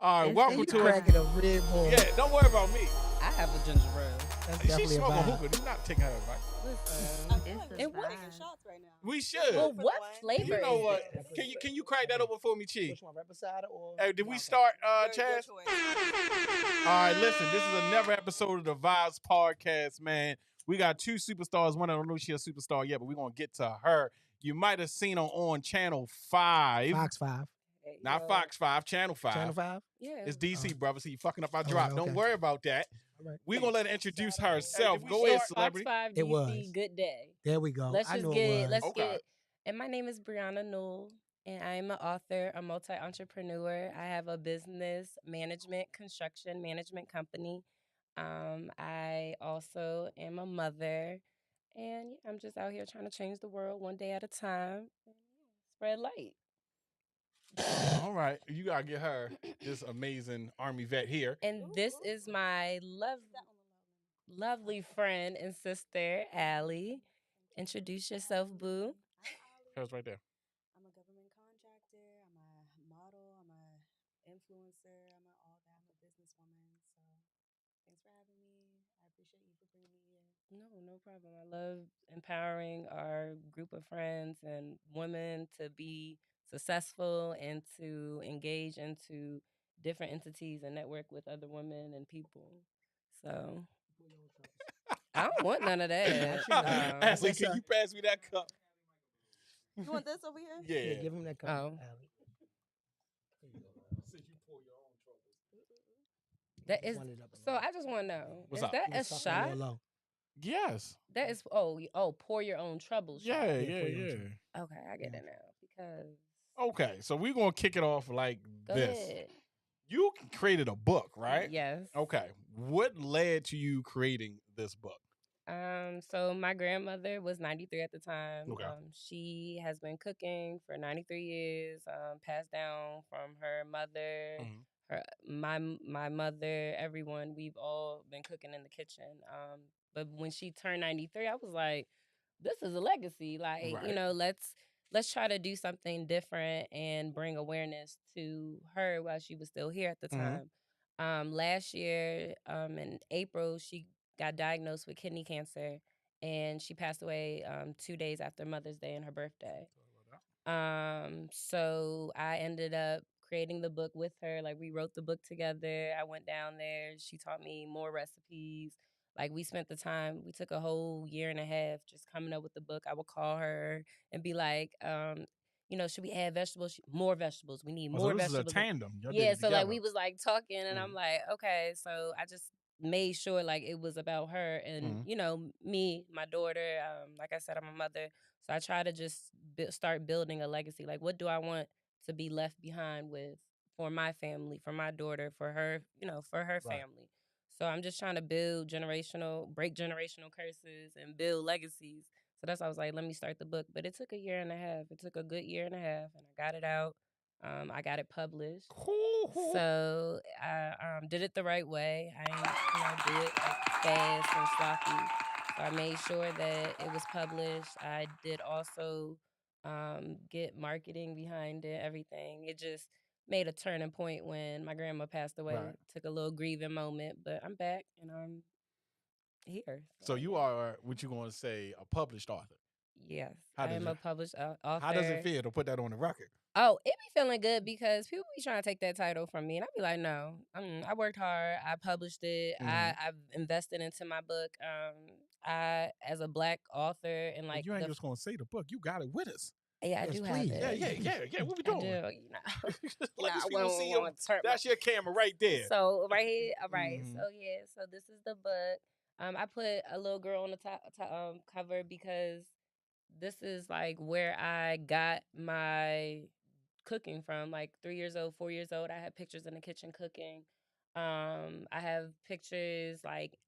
All right, welcome You to it. cracking a red boy. Yeah, don't worry about me. I have a ginger ale. That's She's definitely a smoking vibe. hookah. You're not taking her advice. I Listen. feel like we It's should a be taking vibe. shots right now. We Let's should. go Well, for what one. flavor You know is what? this? Can you crack that open for me, Chi? Which one, reposado or? Hey, did we vodka? start, Your Chaz? choice. All right, listen. This is another episode of the Vibes Podcast, man. We got two superstars. One, I don't know if she's a superstar yet, but we're gonna get to her. You might have seen her on Channel 5. Fox 5. Hey, Not yo. Fox 5, Channel 5. Channel 5? Yeah. It's DC, Oh. brother. So you fucking up our Oh, drop. okay. Don't worry about that. All right. We're gonna let her introduce herself. Hey, Go ahead, Fox celebrity. 5 It DC, was. good day. There we go. Let's I just know get, it was. let's Okay. get, and my name is Brianna Newell, and I'm an author, a multi-entrepreneur. I have a business management, construction management company. I also am a mother, and yeah, I'm just out here trying to change the world one day at a time. And, yeah, spread light. All right, you gotta get her this amazing Army vet here. And this is my lovely friend and sister, Allie. Introduce yourself, boo. Hers right there. I'm a government contractor. I'm a model. I'm a influencer. I'm a all that. I'm a businesswoman. So thanks for having me. I appreciate you for bringing me here. No problem. I love empowering our group of friends and women to be successful and to engage into different entities and network with other women and people. So I don't want none of that. Ashley, can you pass me that cup? You want this over here? Yeah. Yeah, give him that cup, Oh. Allie. Since you pour your own troubles. That is Run it up a so. little. I just want to know: What's is up? that a Let's talk a shot? little low. Yes. That is pour your own troubles. Yeah, shot. yeah, Yeah, pour your own yeah. troubles. Okay, I get Yeah. it now because Okay, so we're gonna kick it off like go this. ahead. You created a book, right? Yes. Okay. What led to you creating this book? So my grandmother was 93 at the time. Okay. She has been cooking for 93 years, passed down from her mother, Mhm. my mother, everyone. We've all been cooking in the kitchen. But when she turned 93, I was like, this is a legacy. Like, Right. you know, let's try to do something different and bring awareness to her while she was still here at the Mhm. time. Last year, in April, she got diagnosed with kidney cancer, and she passed away 2 days after Mother's Day and her birthday. So I ended up creating the book with her. Like we wrote the book together. I went down there. She taught me more recipes. Like we spent the time. We took a whole year and a half just coming up with the book. I would call her and be like, should we add vegetables? More vegetables. We need Oh, more so this is a vegetables. tandem. Y'all did Yeah, it so like together. we was like talking, and I'm Mhm. like, okay. So I just made sure like it was about her and Mhm. me, my daughter. Like I said, I'm a mother, so I try to just start building a legacy. Like, what do I want to be left behind with for my family, for my daughter, for her, for her Right. family. So I'm just trying to break generational curses and build legacies. So that's why I was like, let me start the book. But it took a year and a half. It took a good year and a half, and I got it out. I got it published. So I did it the right way. I didn't, do it like fast and sloppy. So I made sure that it was published. I did also get marketing behind it, everything. It just made a turning point when my grandma passed away. Right. Took a little grieving moment, but I'm back and I'm here. So you are what you going to say a published author. Yes, How I does am it- a published author. How does it feel to put that on the record? Oh, it be feeling good because people be trying to take that title from me, and I be like, no, I worked hard. I published it. Mhm. I've invested into my book. I as a Black author and But like you ain't just going to say the book. You got it with us. yeah, I Yes, do please. have it. Yeah. What we I doing? do, Let I these wouldn't people see you. want to turn That's your camera right there. So right here, all right. Mhm. So yeah, so this is the book. I put a little girl on the top cover because this is like where I got my cooking from. Like 3 years old, 4 years old, I had pictures in the kitchen cooking. I have pictures like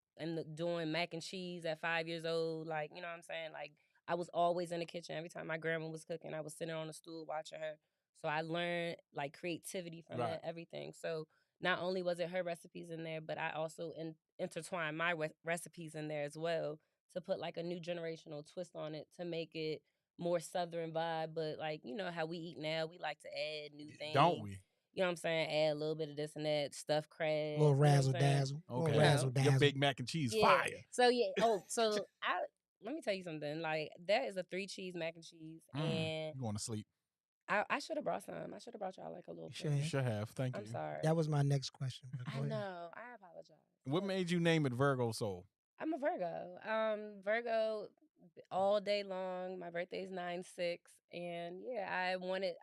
doing mac and cheese at 5 years old. Like, you know what I'm saying? Like I was always in the kitchen. Every time my grandma was cooking, I was sitting on a stool watching her. So I learned like creativity from Right. that, everything. So not only was it her recipes in there, but I also intertwined my recipes in there as well to put like a new generational twist on it to make it more southern vibe. But like, you know how we eat now, we like to add new things. Don't we? you know what I'm saying, add a little bit of this and that, stuffed crabs. Little you know what I'm razzle saying? dazzle. Okay. Little razzle Your dazzle. Big Mac and cheese Yeah. fire. So so let me tell you something. Like that is a 3-cheese mac and cheese, and You going to sleep? I should have brought some. I should have brought y'all like a little. You should plate. You have. should have. Thank you. I'm sorry. That was my next question. But go I ahead. know. I apologize. What But made you name it Virgo Soul? I'm a Virgo. Virgo all day long. My birthday's 9/6, and yeah,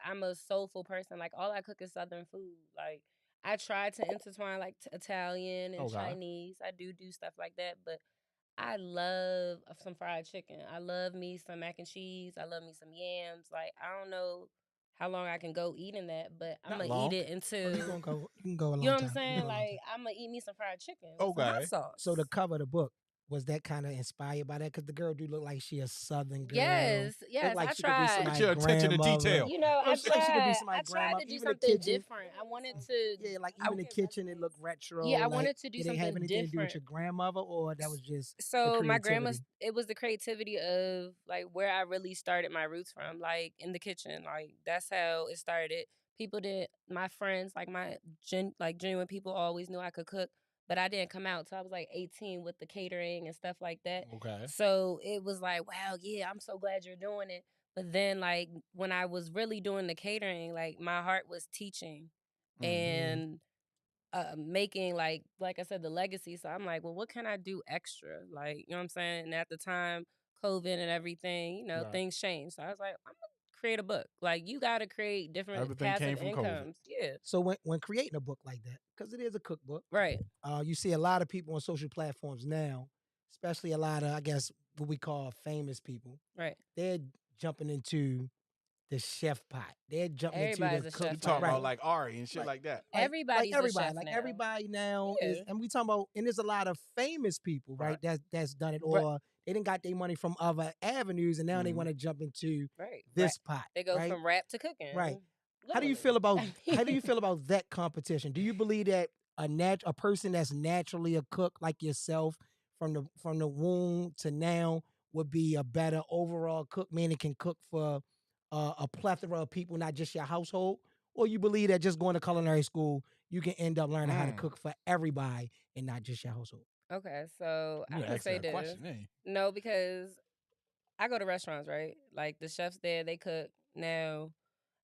I'm a soulful person. Like all I cook is Southern food. Like I try to intertwine like Italian and Okay. Chinese. I do stuff like that, but I love some fried chicken. I love me some mac and cheese. I love me some yams. Like I don't know how long I can go eating that, but I'm Not gonna long. eat it Oh, until you can go a long time. you know what I'm You can saying. go a long Like time. I'm gonna eat me some fried chicken with some hot Okay. sauce. So the cover of the book, was that kind of inspired by that? Because the girl do look like she a Southern girl. yes, Look like I she could be tried. somebody's Your attention to grandmother. detail. You know, No, I she like she could be tried. I somebody's tried grandma. to do Even the something kitchen. different. I wanted to. Yeah, like I- even the kitchen, it looked retro. Yeah, I like, wanted to do did it have something anything to do with different. your grandmother, or that was just the So my grandma's, creativity? it was the creativity of like where I really started my roots from, like in the kitchen. Like that's how it started. People did my friends, like my genuine people always knew I could cook, but I didn't come out till I was like 18 with the catering and stuff like that. Okay. So it was like, wow, yeah, I'm so glad you're doing it. But then like when I was really doing the catering, like my heart was teaching and making like I said, the legacy. So I'm like, well, what can I do extra? Like, you know what I'm saying? And at the time, COVID and everything, Right. things changed. So I was like, I'm gonna create a book. Like you gotta create different Everything came passive from COVID. incomes. Yeah. So when creating a book like that, because it is a cookbook, Right. you see a lot of people on social platforms now, especially a lot of, I guess, what we call famous people. Right. They're jumping into the chef pot. They're jumping Everybody's into a the chef You cook. now. talking Right. about like Ari and shit Right. like that. Everybody's a chef like now. everybody now is, Yeah. and we talking about, and there's a lot of famous people, right? That's done it, Right. or they didn't got their money from other avenues, and now they Mhm. want to jump into Right. this pot. They go right? from rap to cooking. Right. How do you Literally. feel about that competition? Do you believe that a person that's naturally a cook like yourself from the womb to now would be a better overall cook, meaning can cook for a plethora of people, not just your household? Or you believe that just going to culinary school, you can end up learning how to cook for everybody and not just your household? Okay, so You I'm gonna asked say that this. question, ain't you? No, because I go to restaurants, right? Like the chefs there, they cook now,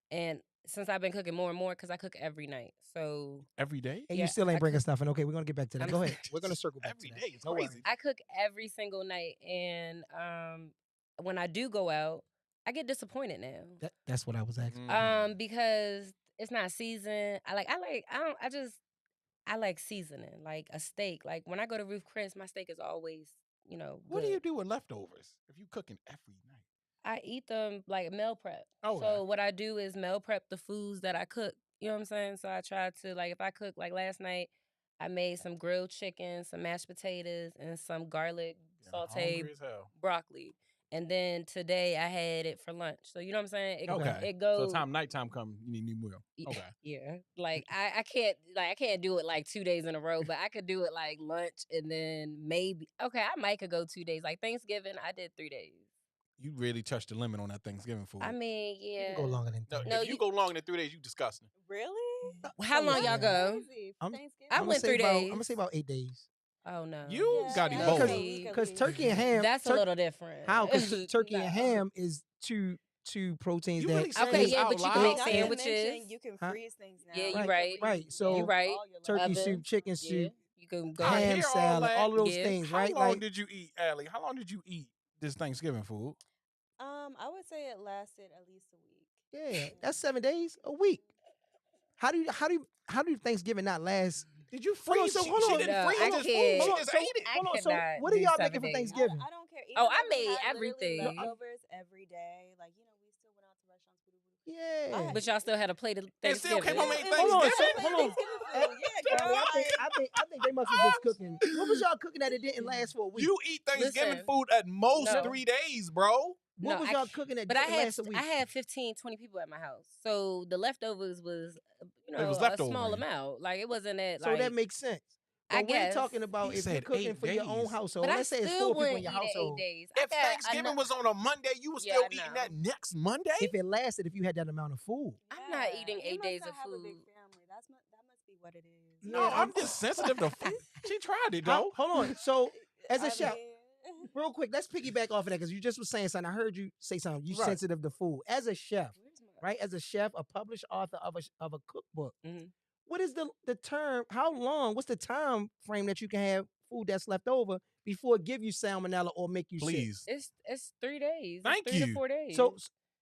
and since I've been cooking more and more, because I cook every night, so Every day? And Yeah, you still I ain't bringing cook- stuff in. Okay, we're gonna get back to that. I'm Go s- ahead. We're gonna circle back Every to that. day. It's No crazy. worries. I cook every single night, and when I do go out, I get disappointed now. That's what I was asking. Because it's not seasoned. I like seasoning, like a steak. Like when I go to Ruth Chris, my steak is always, What do good. you do with leftovers if you cooking every night? I eat them like meal prep. Oh, So what I do is meal prep the foods that I cook. You know what I'm saying? So I try to, like, if I cook, like last night, I made some grilled chicken, some mashed potatoes, and some garlic Getting sauteed hungry as hell. broccoli. And then today I had it for lunch. So you know what I'm saying? Okay. It goes. So nighttime come, you need new meal. Okay. Yeah. Like I can't do it like 2 days in a row, but I could do it like lunch and then maybe I might could go 2 days. Like Thanksgiving, I did 3 days. You really touched the limit on that Thanksgiving food. I mean, You yeah. can go longer than no, 3. No, if you go longer than 3 days, you disgusting. Really? How long y'all go? Crazy. I'm- Thanksgiving. I went 3 I'm days. gonna say about 8 days. Oh no. You Yeah, got yeah, Ebola. because- week at Because least. turkey and ham. That's a little different. How? Because turkey No. and ham is two proteins You that. really saying Okay, this yeah, out but you loud? can make Not to mention, sandwiches. you can Huh? freeze things now. Yeah, you Right, right. right. So You right. all your turkey Oven. soup, chicken Yeah. soup, You can go. I ham hear all salad, that. all of those Yeah. things, How right? long Like, did you eat, Allie? How long did you eat this Thanksgiving food? I would say it lasted at least a week. yeah, that's 7 days a week. How do Thanksgiving not last? Did you Hold on, freeze? so She, hold she on. didn't No, freeze I this can't. food. She Hold on, just so- ate it. hold on, could so not what are do y'all 7 making for days. Thanksgiving? I don't care. Even Oh, though I we made had literally everything. leftovers every day. Like, we still went out to restaurants. Yeah. But y'all still had a plate of And still Thanksgiving. came home and ate Hold on, Thanksgiving? hold on. Yeah, girl. I think they must have just cooking. What was y'all cooking that it didn't last for a week? You eat Thanksgiving Listen. food at most No. 3 days, bro. What No, was I y'all can't- cooking that But didn't last a week? I had 15, 20 people at my house. So the leftovers was, It was a leftover. small amount. Like it wasn't that So like that makes sense. I But we're guess. talking about He if you're said cooking 8 for your own days. household. But I Let's say it's still 4 people in wouldn't your eat it 8 household. days. If Thanksgiving was on a Monday, you was Yeah, still I eating know. that next Monday? If it lasted, if you had that amount of food. I'm not eating You 8 must days not of have a big food. family what it is. No, Yeah, I'm just sensitive to food. She tried it though. Hold on. So as a I chef, mean, real quick, let's piggyback off of that because you just was saying something. I heard you say something. You Right. sensitive to food. As a chef, Where's my right? As a chef, a published author of a cookbook. Mhm. What is the term? How long? What's the time frame that you can have food that's left over before it give you salmonella or make you sick? Please. It's 3 days. Thank it's 3 to you. 4 days.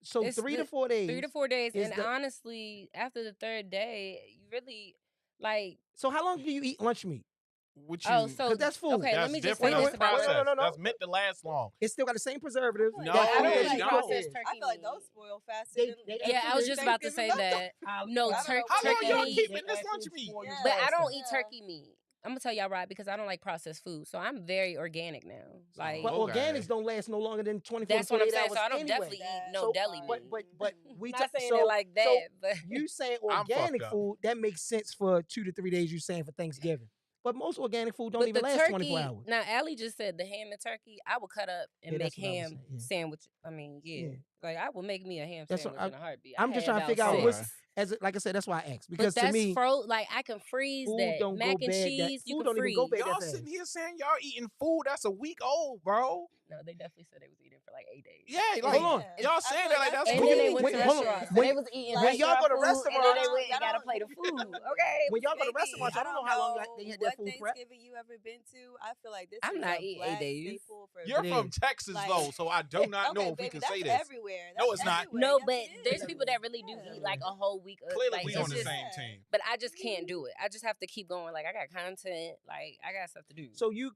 So It's 3 to the- 4 days. 3 to 4 days, is and the- honestly, after the third day, you really like. So how long do you eat lunch meat? What you? Oh, so Because that's food. okay. that's Let me just different. say Wait, this That's about wait, processed. no. That's meant to last long. It's still got the same preservatives. No, that I food don't that like you no. processed process. turkey I feel like meat. those spoil faster. They- than they Yeah, I was actually just about to say Thanksgiving. that. No, How long turkey y'all meat. keeping this lunch meat? But I don't Yeah. eat turkey meat. I'm gonna tell y'all right because I don't like processed food. So I'm very organic now. Like But Okay. organics don't last no longer than 24 that's to what I'm 48 saying. hours So I don't anyway. definitely eat That's no So, deli fine. meat. but we not saying so, it like that, so but you saying I'm organic fucked up. food that makes sense for 2 to 3 days. You saying for Thanksgiving, but most organic food don't but even the last turkey. 24 hours. Now, Allie just said the ham and turkey. I would cut up and Yeah, make that's what I was ham saying, yeah. sandwich. I mean, yeah. Yeah. Like I will make me a ham That's what sandwich in a heartbeat. I'm I just had trying to about figure out Okay. what's six. like I said. That's why I asked But because to that's me, like I can freeze food that don't mac go and bad. cheese. That You food can don't even go freeze. bad Y'all that sitting fast. here saying y'all eating food that's a week old, bro. No, they definitely said they was eating for like 8 days. Yeah, Hold like on. y'all I saying feel that like like that's And What then do they you cool. went mean? to Wait, hold on. restaurants. So When- they was eating when y'all go to restaurant food, and then they restaurants- went and got a Y'all plate of don't- food. Okay. When y'all go to baby. restaurants, I don't know how long they had that what food prep. Thanksgiving you ever been to. I feel like this I'm is not a eating 8 black days. staple for You're It from is. Texas Like- though, so I do not know okay, if we baby, can that's say this. everywhere. No, That's it's not. everywhere. No, Yes, but it there's is. people that really do Yeah. eat like a whole week. Clearly, like, we it's on the just- same team. But I just can't do it. I just have to keep going. Like I got content. Like I got stuff to do. So you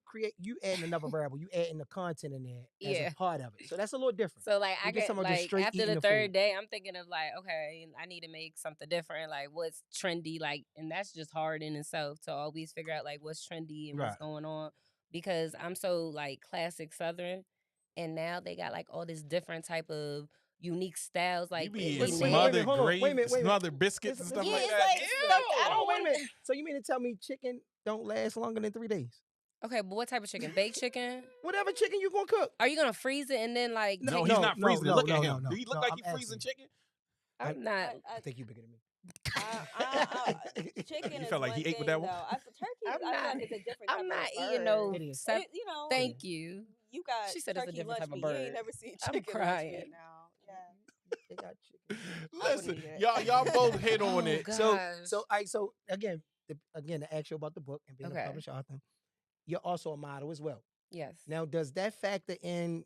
adding another variable. You adding the content in there as Yeah. a part of it. So that's a little different. So like You I get get some of just like straight after eating the the third food. day, I'm thinking of like, okay, I need to make something different. Like what's trendy, like, and that's just hard in itself to always figure out like what's trendy and what's Right. going on because I'm so like classic Southern, and now they got like all this different type of unique styles. Like You be eating eating wait, it. wait, smothered hold on. gravy, Wait a minute. smothered biscuits and It's- stuff yeah, like it's that. like Ew. stuff. I Oh, wait a don't. minute. So you mean to tell me chicken don't last longer than 3 days? Okay, but what type of chicken? Baked chicken? Whatever chicken you gonna cook. Are you gonna freeze it and then like? No, take- he's not freezing it. Look at no, him. no, Do he look no, like I'm he freezing asking. chicken? I'm not. I think you bigger than me. Chicken You is felt like he one ate with thing, that one? though. Turkey, I'm I feel not- like it's a different type I'm not of eating no. It is. sep- You know, Thank you. you got She said it's a turkey different lunch type of meat. You bird. ain't never seen I'm chicken lunch crying. meat now. Yeah. They got chicken. Listen, eat it. y'all both hit on Oh, it. God. So again, to ask you about the book and being Okay. a published author, you're also a model as well. Yes. Now, does that factor in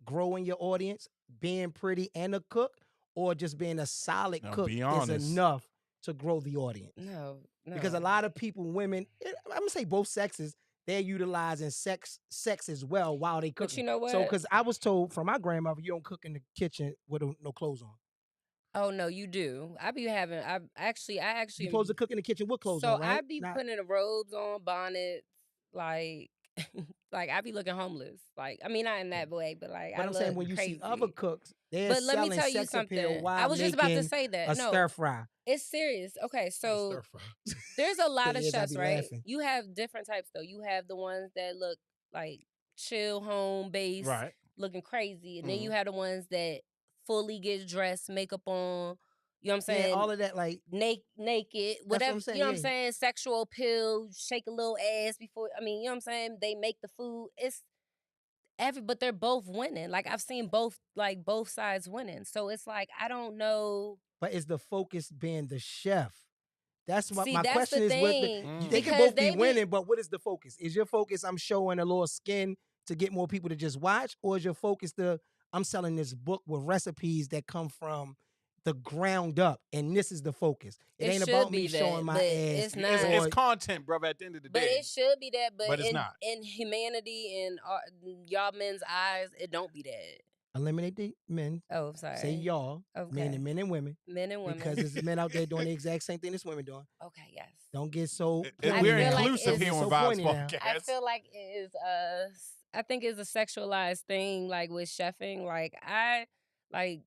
growing your audience, being pretty and a cook, or just being a solid Now, cook be is honest. enough to grow the audience? No. Because a lot of people, women, I'm gonna say both sexes, they're utilizing sex as well while they cook. But you know what? So, because I was told from my grandmother, you don't cook in the kitchen with no clothes on. Oh no, you do. I actually You supposed to cook in the kitchen with clothes on, right? I be Not- putting the robes on, bonnets, like like I be looking homeless. Like I mean not in that way, but like But I I'm saying look when you crazy. see other cooks, they're But let me selling tell you sex appeal something. while I was just about to making say that. a No, stir fry. it's serious. Okay, so Stir fry. there's a lot of Yes, I chefs, be right? laughing. You have different types though. You have the ones that look like chill home base, Right. looking crazy, and then Mm-hmm. you have the ones that fully get dressed, makeup on. You know what I'm saying? Yeah, all of that, like Naked, what whatever. I'm saying, You know what I'm yeah. saying? Sexual appeal, shake a little ass before. I mean, you know what I'm saying? They make the food. It's but they're both winning. Like I've seen both sides winning. So it's like I don't know. but is the focus being the chef? That's what See, my that's question the is. What thing. they can Because both they be be- winning, but what is the focus? Is your focus I'm showing a little skin to get more people to just watch, or is your focus I'm selling this book with recipes that come from the ground up, and this is the focus. It ain't should about be me that, showing my but ass. it's not. It's or- content, brother. At the end of the But day, it should be that. But it's not. in humanity and y'all men's eyes, it don't be that. Eliminate the men. Oh, sorry. Say y'all, Okay. meaning men and women, Men and women. because there's men out there doing the exact same thing this women doing. Okay, yes. Don't get so. I we're feel like inclusive it's- here on so Vibes pointy now. Podcast. I feel like it is I think it's a sexualized thing, like with chefing. Like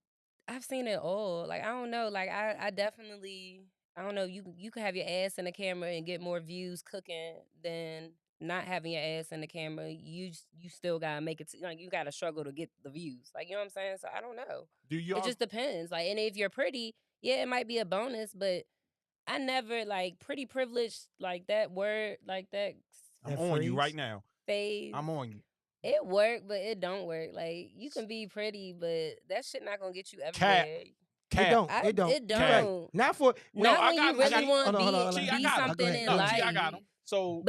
I've seen it all. Like I don't know. Like I definitely I don't know. You could have your ass in the camera and get more views cooking than not having your ass in the camera. You still gotta make it. Like you gotta struggle to get the views. Like you know what I'm saying. So I don't know. Do y'all? It just depends. Like and if you're pretty, yeah, it might be a bonus, but I never like pretty privileged like that word like that I'm That on you phrase? right now. phase. I'm on you. It work, but it don't work. Like you can be pretty, but that shit not gonna get you Cap. everywhere. It Cap. don't. I, It don't. it You're right. don't. Not for No, Not I when got you him. I really got want Hold on, hold on, to hold on. G, be I got him. something Go ahead. in No, Go G, ahead. I life. got him. So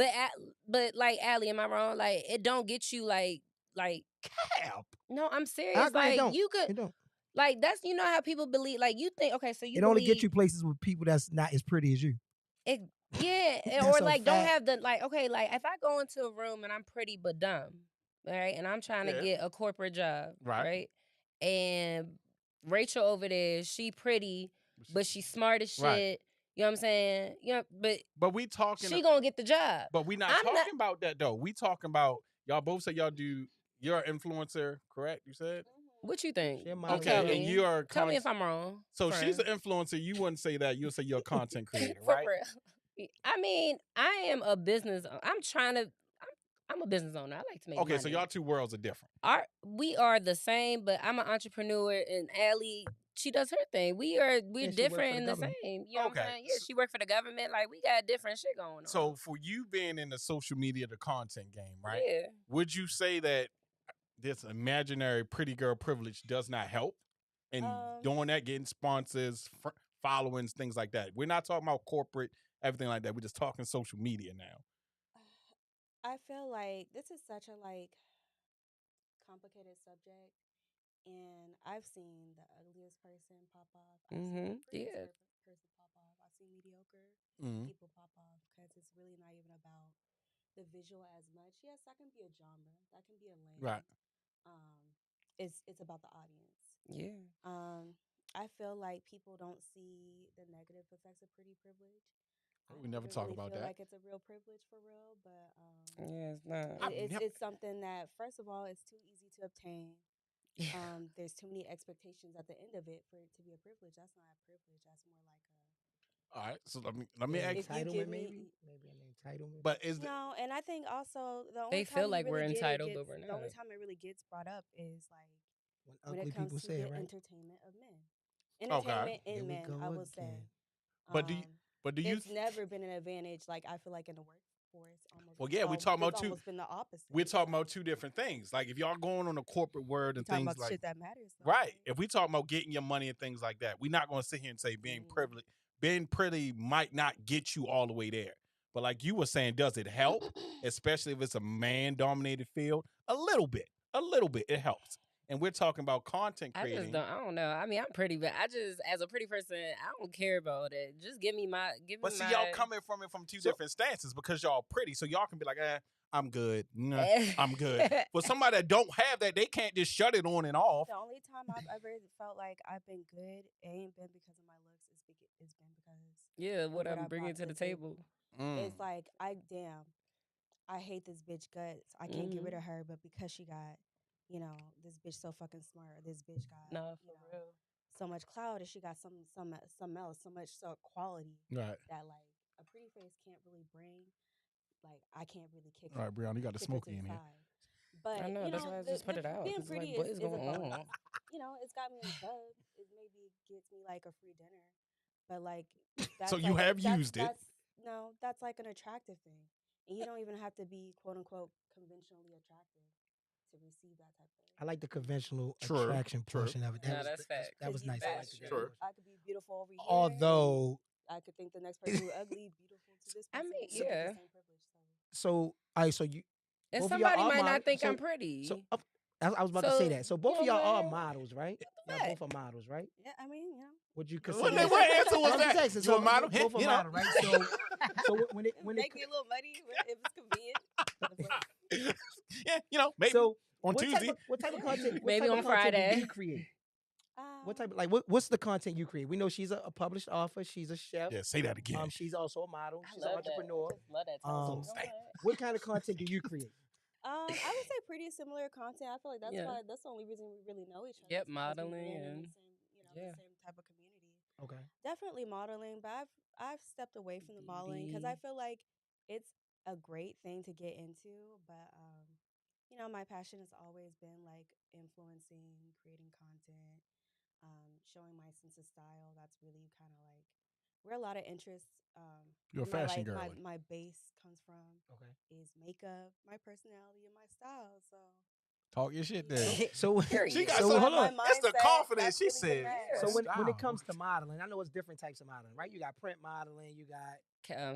But like Allie, am I wrong? Like it don't get you like Cap. no, I'm I serious. agree. It Like don't. you could It don't. like that's you know how people believe like you think okay, so you It only believe get you places with people that's not as pretty as you. it yeah, That's or a like don't fact. have the like okay, like if I go into a room and I'm pretty but dumb, right? And I'm trying to Yeah. get a corporate job, Right. right? And Rachel over there, she pretty, but she smart as shit. Right. You know what I'm saying? You know, But we talking. she gonna get the job. But we not I'm talking not about that though. We talking about y'all both say y'all do. You're an influencer, correct? You said. what you think? Share You model tell Okay, too. and me. you are. Tell me if I'm wrong. So she's an friend. influencer. You wouldn't say that. You'll say you're a content creator, For right? real. I mean, I am a business. I'm trying to. I'm a business owner. I like to make Okay, money. so y'all two worlds are different. We are the same, but I'm an entrepreneur, and Allie, she does her thing. We're Yeah, she work different for the and the government. same. You know what Okay. I'm saying? Yeah, she worked for the government. Like we got different shit going on. So for you being in the social media, the content game, right? Yeah. Would you say that this imaginary pretty girl privilege does not help in doing that, getting sponsors, followings, things like that? We're not talking about corporate, everything like that. We're just talking social media now. I feel like this is such a complicated subject, and I've seen the ugliest person pop off. I've seen the prettiest Yeah. person pop off. I've seen mediocre Mhm. people pop off because it's really not even about the visual as much. Yes, that can be a genre, that can be a lane. Right. It's about the audience. Yeah. I feel like people don't see the negative effects of pretty privilege. I We don't never even talk really about feel that. like it's a real privilege for real, but Yeah, it's not. it's something that first of all it's too easy to obtain. There's too many expectations at the end of it for it to be a privilege. That's not a privilege. That's more like a All right. So let me Yeah, ask. if you give entitlement, me maybe an entitlement. But is no, and I think also the They only feel time like you we're really entitled, but we're the only not. time it really gets brought up is like when when it ugly comes people to say the it, right? entertainment of men. Okay. Entertainment Here in we men, go I will say. again. But do you? But do you? It's never been an advantage. Like I feel like in the workforce, almost. Well, yeah, we talking about it's two. almost been the opposite. We're talking about two different things. Like if y'all going on the corporate word we and talking things about like shit that matters. Though, right. If we talking about getting your money and things like that, we're not going to sit here and say being privileged, being pretty might not get you all the way there. But like you were saying, does it help? Especially if it's a man-dominated field, a little bit, it helps. And we're talking about content I creating. just don't. I don't know. I mean, I'm pretty, but I just, as a pretty person, I don't care about it. Just give me my. But see, y'all coming from it from two different stances because y'all pretty, so y'all can be like, I'm good. Nah, I'm good. For somebody that don't have that, they can't just shut it on and off. The only time I've ever felt like I've been good, it ain't been because of my looks. It's been because Yeah, what I I'm bringing brought to the table. It's like I hate this bitch guts. I can't get rid of her, but because she got, this bitch so fucking smart, or this bitch got, Nah, for real. so much clout, and she got some else, so much quality Right. that like a pretty face can't really bring. Like I can't really kick. All right, Brianna, you got the kick her to smoky in the here. side. But I know, that's why I just put it out. being It's pretty like, what is is a going bonus. on? It's got me in the club. It maybe gets me like a free dinner, but like that's So you have used it. That's like an attractive thing, and you don't even have to be quote unquote conventionally attractive to receive that type of. I like the conventional True, attraction true. portion of it. Nah, that's fact. That was nice. I liked Facts, that true. portion. I could be beautiful over here. Although, I could think the next person who ugly, beautiful to this I person. mean, you get yeah. the same privilege. So. all right, so you And both of y'all somebody are might models. not think So- I'm pretty. So I was about to say that. So both of y'all are models, right? Y'all both are models, right? Yeah, I mean, Would you consider? What answer was I'm just that? asking, You a model? Both are You know. model, right? So when it make me a little muddy if it's convenient. Yeah, maybe so on what Tuesday. What type of content? Maybe what type on of content do Friday. you create? What type of what's the content you create? We know she's a published author. She's a chef. Yeah, say that again. She's also a model. I She's an love entrepreneur. that. I just love that title. What kind of content do you create? I would say pretty similar content. I feel like that's Yeah. why that's the only reason we really know each other. Yep, is because we've modeling been in and the same, the same type of community. Okay. Definitely modeling, but I've stepped away from the modeling because I feel like it's a great thing to get into, but my passion has always been like influencing, creating content, showing my sense of style. That's really kind of like where a lot of interests, You're a my, fashion like, girl. my base comes from Okay. is makeup, my personality, and my style. So Talk your shit Yeah. there. So She got so so hold my on. It's the mindset, confidence. that's She really the said. match. So when it style. comes to modeling, I know it's different types of modeling, right? You got print modeling, you got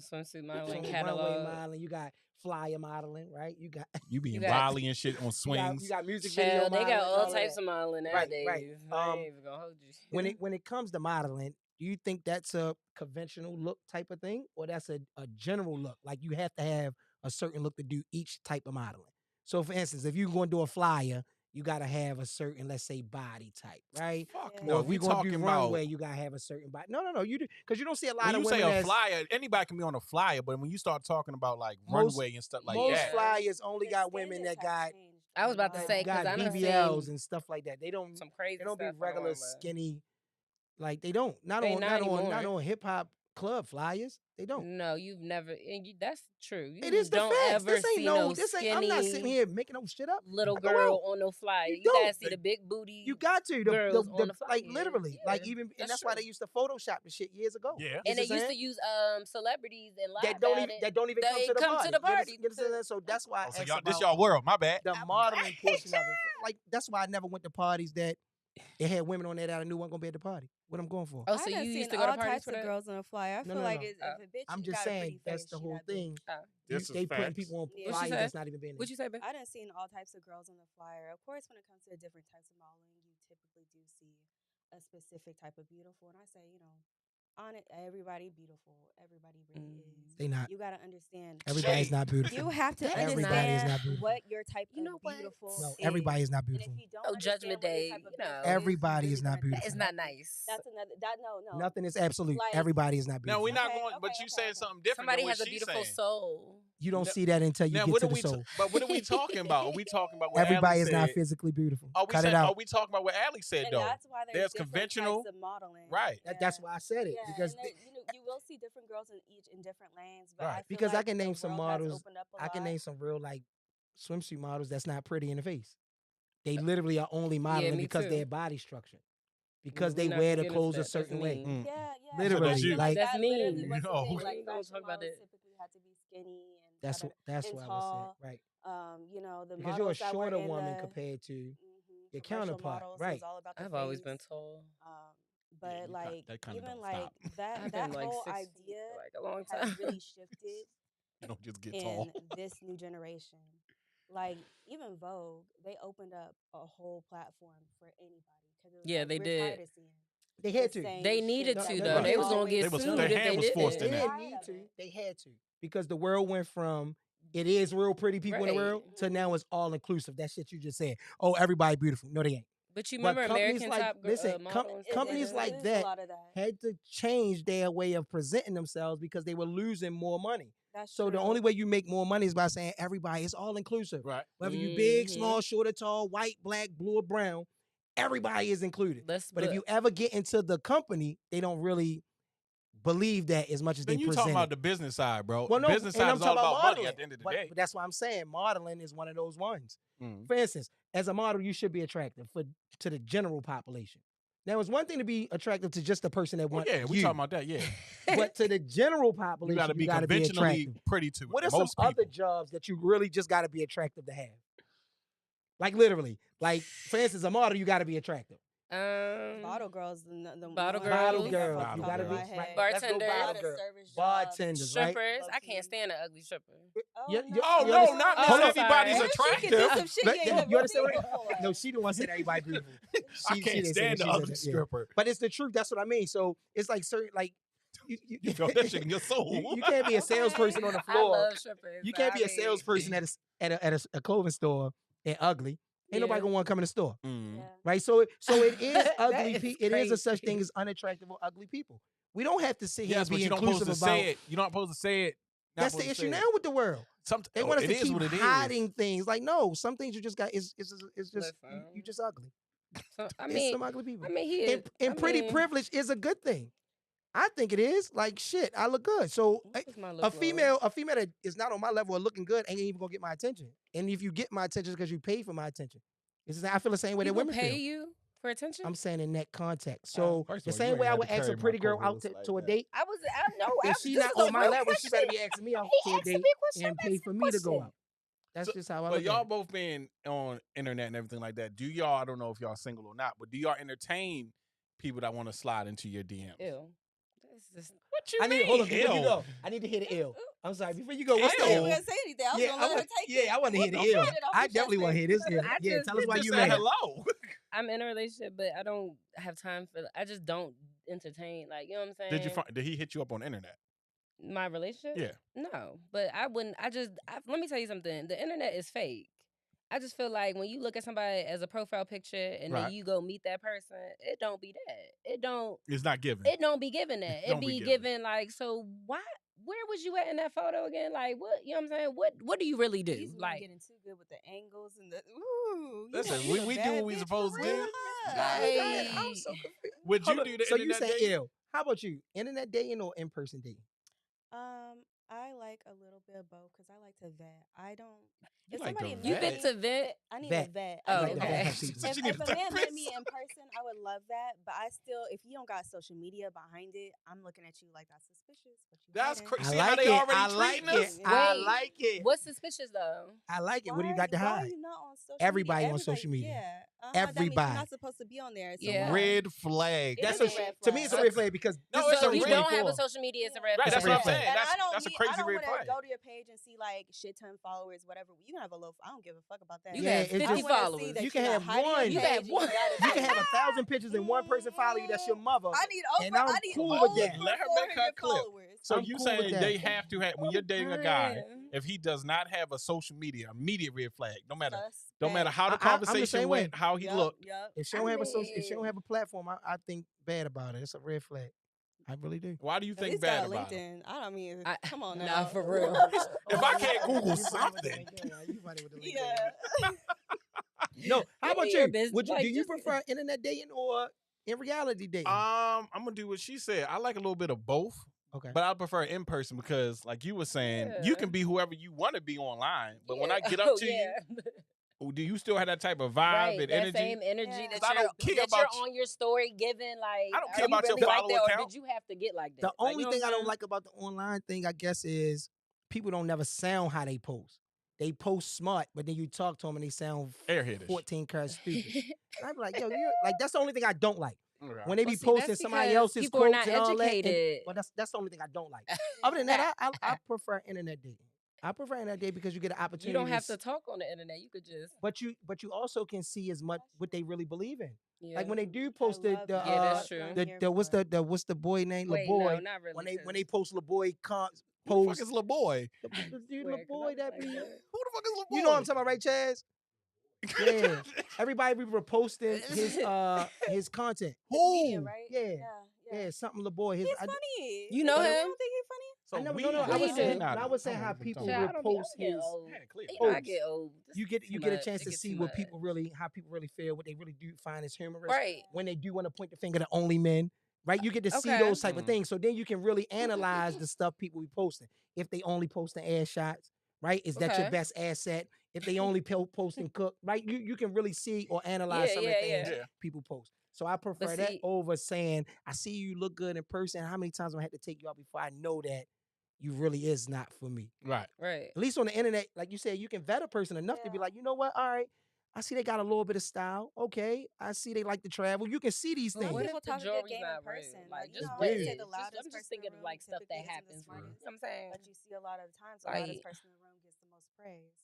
Swimsuit modeling, runway catalog, modeling, you got flyer modeling, right? You got You being got- wily and shit on you swings. got music video Child, they modeling. got all and types that. of modeling Right, nowadays. right. I ain't even gonna hold you. When it comes to modeling, do you think that's a conventional look type of thing, or that's a general look? Like you have to have a certain look to do each type of modeling. So, for instance, if you're going to do a flyer, you got to have a certain, let's say, body type, right? Fuck Yeah. no. Or if We you're going to talking do about runway, you got to have a certain body. No, you do because you don't see a lot when of you women say a that's flyer. Anybody can be on a flyer, but when you start talking about like Most- runway and stuff like most that, flyers only The got women that standards have got changed I was a about to lot. say, 'cause got I done BBLs seen and stuff like that. They don't some crazy they don't be stuff on the regular runway. skinny, like they don't not They on not not anymore. on hip hop club flyers. They don't. No, you've never. And that's true. You It is the don't facts. ever This ain't see no. This ain't. I'm not sitting skinny here making no shit up. little Go girl out. on no flyer. You You, don't. gotta see the big booty. You got to girls on the like flyer. literally like Yeah, even and that's that's why true. they used to Photoshop the shit years ago. Yeah. You and they see what I'm used to saying? use celebrities and lie that don't about even it. that don't even come They to the come party. to the You party. understand? So that's why I Oh, so asked y'all, this about y'all world. My bad. the modeling portion of it. Like that's why I never went to parties that it had women on there that I knew weren't gonna be at the party. What I'm going for? Oh, I so done you seen used to go to all parties types for of that? girls on a flyer. I No, feel no, like no. if a bitch I'm just got a saying pretty that's face, the she whole not doing thing. it. This is They putting facts. people on Yeah. What she flyers say? that's not even being What you say, babe? I done seen all types of girls on the flyer. Of course, when it comes to different types of modeling, you typically do see a specific type of beautiful. And I say, on it, everybody beautiful. Everybody really is. They not. You got to understand. Everybody's not beautiful. You have to Everybody is understand not beautiful. what your type You know of what? beautiful No, is. everybody is not And beautiful. if you don't Oh, understand Judgment what your Day, type of you know. beautiful is, Everybody you is really not gotta beautiful. It's understand. not nice. That's another. No. Nothing is absolute. Like- Everybody is not Now beautiful. we're not Okay, going, but okay, you saying okay. something different. Somebody than what has a she's beautiful saying. soul. You don't No- see that until you Now get what to are the we? soul. But what are we talking about? Are we talking about what Everybody Ali is not said? physically beautiful. Are we Cut saying? it Are out. we talking about what Ali said And though? that's why There's different conventional- types of modeling. Right. That's why I said it Yeah, because and you will see different girls in different lanes, but Right. I feel Because I like can the name some world has models. opened up a I can lot. name some real like swimsuit models that's not pretty in the face. They literally are only modeling me because too. their body structure. Because they We're not wear gonna the get into clothes a that. That's certain way. mean. Yeah. Literally, I feel like That's that literally mean. was the No. thing. We Like ain't gonna fashion talk about models that. typically had to be skinny and That's da-da-da, that's and what I tall. was saying. Right. The Because you're a models that were shorter in woman the, compared to your commercial counterpart. models, it Right. was all about the I've always face. been tall. But you like that kinda even don't like stop. that I've that been like whole 6 feet idea for like a long has time. really shifted You don't just get tall. in this new generation. Like even Vogue, they opened up a whole platform for anybody because it was Yeah, like, they we're did. tired of seeing They the had to. same They shit needed that to, we though. They They was was gonna always get They was- sued their if hand they was forced They in didn't. there. didn't need Tired of to. it. They had to. Because the world went from it is real pretty people in the Right. world to now it's all inclusive. That shit you just said. Oh, everybody beautiful. No, they ain't. But you But remember companies American like Top listen, Model and stuff companies that? like lose that a lot of that. had to change their way of presenting themselves because they were losing more money. That's So true. the only way you make more money is by saying everybody is all inclusive. Right. Whether you big, Mhm. small, short or tall, white, black, blue or brown, everybody is included. But if you But ever get into the company, they don't really believe that as much as Then they you present talking about it. the business side, bro. Well, no, business and side I'm is all talking about about money modeling. at the end of the but, day. but that's why I'm saying modeling is one of those ones. Mm. For instance, as a model, you should be attractive to the general population. Now, it's one thing to be attractive to just the person that Well, wants yeah, we you, talking about that. Yeah, but to the general you population, got to be gotta conventionally attractive. pretty to What are most some people. other jobs that you really just got to be attractive to have? Like literally, like for instance, a model, you got to be attractive. Bottle girls, the Bottle one Bottle girls. I think girl, off the you top got to of be my right. head. Let's go Bartender. A lot bottle of girl. service jobs. Bartenders, right? Strippers. I Low-key. can't stand an ugly stripper. Oh, You- you- Oh you no, understand- not Oh, not I'm everybody's sorry. Maybe she can do attractive. some shit But you ain't you never understand seen what before. No, she didn't want to say that everybody beautiful. I She can't didn't say stand that. the She said ugly that, yeah. stripper. But it's the truth. That's what I mean. So it's like certain like You felt that shit in your soul. you can't be a salesperson on the I floor. love strippers. You so can't I be a mean- salesperson at a clothing store and ugly. Ain't nobody Yeah. gonna want to come in the store, Mm. Yeah. right? So it is That ugly. is It is a such crazy. thing as unattractive or ugly people. We don't have to sit here Yes, and but be you don't supposed inclusive to about. say it. You're not supposed to say it. Not That's the supposed to issue say now it. with the world. They want us it to is keep what it is. hiding things. Like no, some things you just got. It's just you Listen. just ugly. So, I It's mean, some ugly people. he is. And pretty privilege is a good thing. I think it is. Like shit, I look good. So What is my a lip female gloss? that is not on my level of looking good ain't even gonna get my attention. And if you get my attention, it's because you paid for my attention. I feel the same way that People women pay feel. you For attention? I'm saying in that context. So First the of all, you same ain't way I had would to ask a carry my pretty girl out co-host like to a that. date. I know. If she this not is a on my real level, she better question. be asking me out He to a asked a date big question. and I'm pay asking for a me to go question. out. That's just how I But look y'all at it. both been on internet and everything like that. Do y'all? I don't know if y'all single or not, but do y'all entertain people that want to slide into your DMs? Ew. This is What you I need mean? hold on before you Ew. go. I need to hear the ill. I'm sorry. Before you go, I what's the wasn't ill? even gonna say anything. I was gonna let her take it. I want to hear the Get ill. it off I your definitely chest, want to hear this ill. I Yeah, just- tell us You why just you said mad. hello. I'm in a relationship, but I don't have time for. I just don't entertain. Like, you know what I'm saying? Did he hit you up on the internet? My relationship? Yeah. No, but I wouldn't. Let me tell you something. The internet is fake. I just feel like when you look at somebody as a profile picture and Right. then you go meet that person, it don't be that. It don't. It's not given. It don't be given that. It Don't be be given. given like, so why? Where was you at in that photo again? Like, what? You know what I'm saying? What do you really do? These men Like, getting too good with the angles and the ooh. Listen, you a we do bad what we bitch supposed for to do. real. Hey. I'm so confused. Would you Hold do on. the So you internet saying dating? ill? How about you? Internet dating or in person dating? I like a little bit of both because I like to vet. I don't. You If like to somebody you met bit me- to vent. I need Vet. a vet. Oh, I like need to a vet vet. her people. But you need If a a man met therapist. me in person, I would love that. But I still, if you don't got social media behind it, I'm looking at you like that's suspicious. But you That's hiding. crazy. I See how like they it. already I like treating it. us? I Wait. like it. What's suspicious though? I like it. What do you Why got to Why are hide? you not on social Everybody media? on social media. Yeah. That means Everybody. you're not supposed to be on there. So Yeah. why? Red flag. It That's is what a red to me. It's a flag. red flag because No, this it's is a So if you red- don't have a 2024. social media, it's a red Right, flag. It's that's a what red I'm flag. saying. And That's I don't that's a need, crazy I don't red want to flag. go to your page and see like shit ton followers, whatever. You can have a low. I don't give a fuck about that. You Yeah, have it's 50 just- followers. That You can you're have not hiding your one. page You have and one. got it You can there. have 1,000 pictures and one person follow you. That's your mother. I need And over. I'm I need cool with over that. Let her make her 400 clip. followers. So I'm you cool with saying that. they have to have when you're dating a guy, crying. if he does not have a social media, immediate red flag. No matter Suspect. how the I'm the conversation same went, way. how he Yup, looked. yup. If she I don't have if she don't mean- have a platform, I think bad about it. It's a red flag. I really do. Why do you At think least bad got a about him? LinkedIn. I don't mean. I- Come on now. Nah, for real. If I can't Google You funny with something. the LinkedIn. You funny with the LinkedIn. Yeah. No, how Give about me your you? business, Would you like, do you just- prefer internet dating or in reality dating? I'm gonna do what she said. I like a little bit of both, Okay. but I prefer in person because, like you were saying, you Yeah. can be whoever you want to be online. But when I Yeah. get up Oh, to yeah. you, do you still have that type of vibe Right, and that energy? same energy Yeah. that 'Cause I you're, don't care that about you're on your story giving. Like, I don't are care you about your really like follower that, or count. did you have to get like that? The Like, only you know thing what I I'm don't saying? like about the online thing, I guess, is people don't never sound how they post. They post smart, but then you talk to them and they sound Airheadish. 14 carats stupid. And I'm like, yo, you're like that's the only thing I don't like. Okay. When they Well, be see, posting that's somebody because else's people are quotes not and all that. educated. But that's the only thing I don't like. Other than that, I prefer internet dating. I prefer internet dating because you get an opportunity. You don't have to to talk on the internet. You could just. But you also can see as much what they really believe in. Yeah. Like when they do post the love the that. Yeah, that's uh, true. That's what I'm the, here the what's for. what's the boy name? Wait, LaBoy. no, not really. When they post LaBoy cons Who the fuck post is Lil Boy? the dude Swear, 'cause I LaBoy was that like, be what? Who the fuck is Lil Boy? you know what I'm talking about, right, Chaz? Yeah. Everybody be reposting his content. The comedian, right? Yeah. Yeah. Yeah, something LaBoy. He's funny. You know You him? don't think he's funny? So I never we no, What I do was you saying do? when I was saying how people Shit, I don't be. repost I'm getting his old. Yeah, clear. You know, I posts. get old. This you is get too you get a much. chance It to gets see too what much. people really how people really feel, what they really do find as humorous. Right. When they do want to point the finger to only men, right? You get to see Okay. those type of Mhm. things. So then you can really analyze the stuff people be posting. If they only posting ass shots, right? Is that your Okay. best asset? If they only posting cook, right? You can really see or analyze Yeah, some of yeah, the things yeah. people post. So I prefer that see- over saying, I see you look good in person. How many times do I have to take you out before I know that you really is not for me? Right. Right. At least on the internet, like you said, you can vet a person enough to be Yeah. like, you know what? All right, I see they got a little bit of style. Okay, I see they like to travel. You can see these But things. what if People the talk a good jewelry's game in not real? person. Like, You just know, what they is say it? the I'm loudest just person thinking in of the like room stuff that typically isn't happens. the You know smartest, what I'm saying? but you see a lot of the times the loudest Like, person in the room gets the most praise.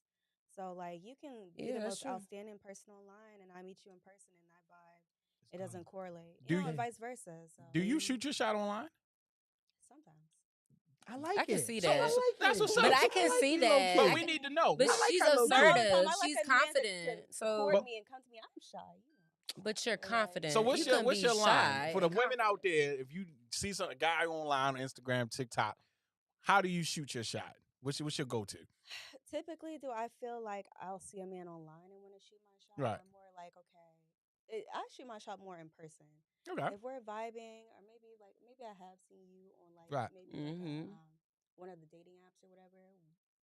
So like you can be Yeah, the that's most true. outstanding person online, and I meet you in person, and that vibe it doesn't correlate. Do You know, you- and vice versa. So Do you shoot your shot online? sometimes. I like I can it. see So that. that's- that's what's But up. I can like see you low that. key. But I we can- need to know. But I like she's how low key. Not all the assertive. time. I like She's a man confident. to So, court me and come to me. I'm shy. You know. but you're Right. confident. So what's you your can what's be your line shy for the and women out confident. there? If you see some guy online on Instagram, TikTok, how do you shoot your shot? What's your go to? Typically, do I feel like I'll see a man online and want to shoot my shot? Right. Or more like, okay, I shoot my shot more in person. Okay. If we're vibing, or maybe I have seen you on like Right. maybe like Mhm. one of the dating apps or whatever.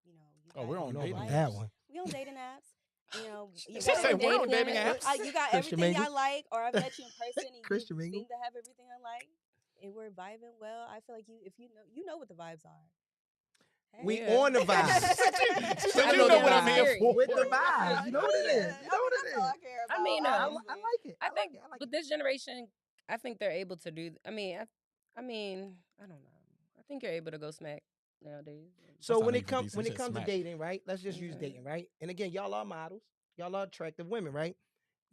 You know, you Oh, we're guys on know are dating about apps. that liars. one. We on dating apps. You know, you She got said, dating "We're on dating apps. apps." you got Christian everything Mingle. I like, or I've met you in person and Christian you Mingle. seem to have everything I like, and we're vibing well. I feel like if you know what the vibes are. We Yeah. on the vibes. She said, I "You know know the what I'm here vibes. for." With the vibes. You know what it is. Yeah, You know what it that's all I is. care about. I mean, I honestly. like it. I think like it. I like with it. this generation, I think they're able to do. I mean, I don't know. I think you're able to go smack nowadays. So not when even it comes decent, when it just comes to smack. dating, right? Let's just use Mhm. dating, right? And again, y'all are models. Y'all are attractive women, right?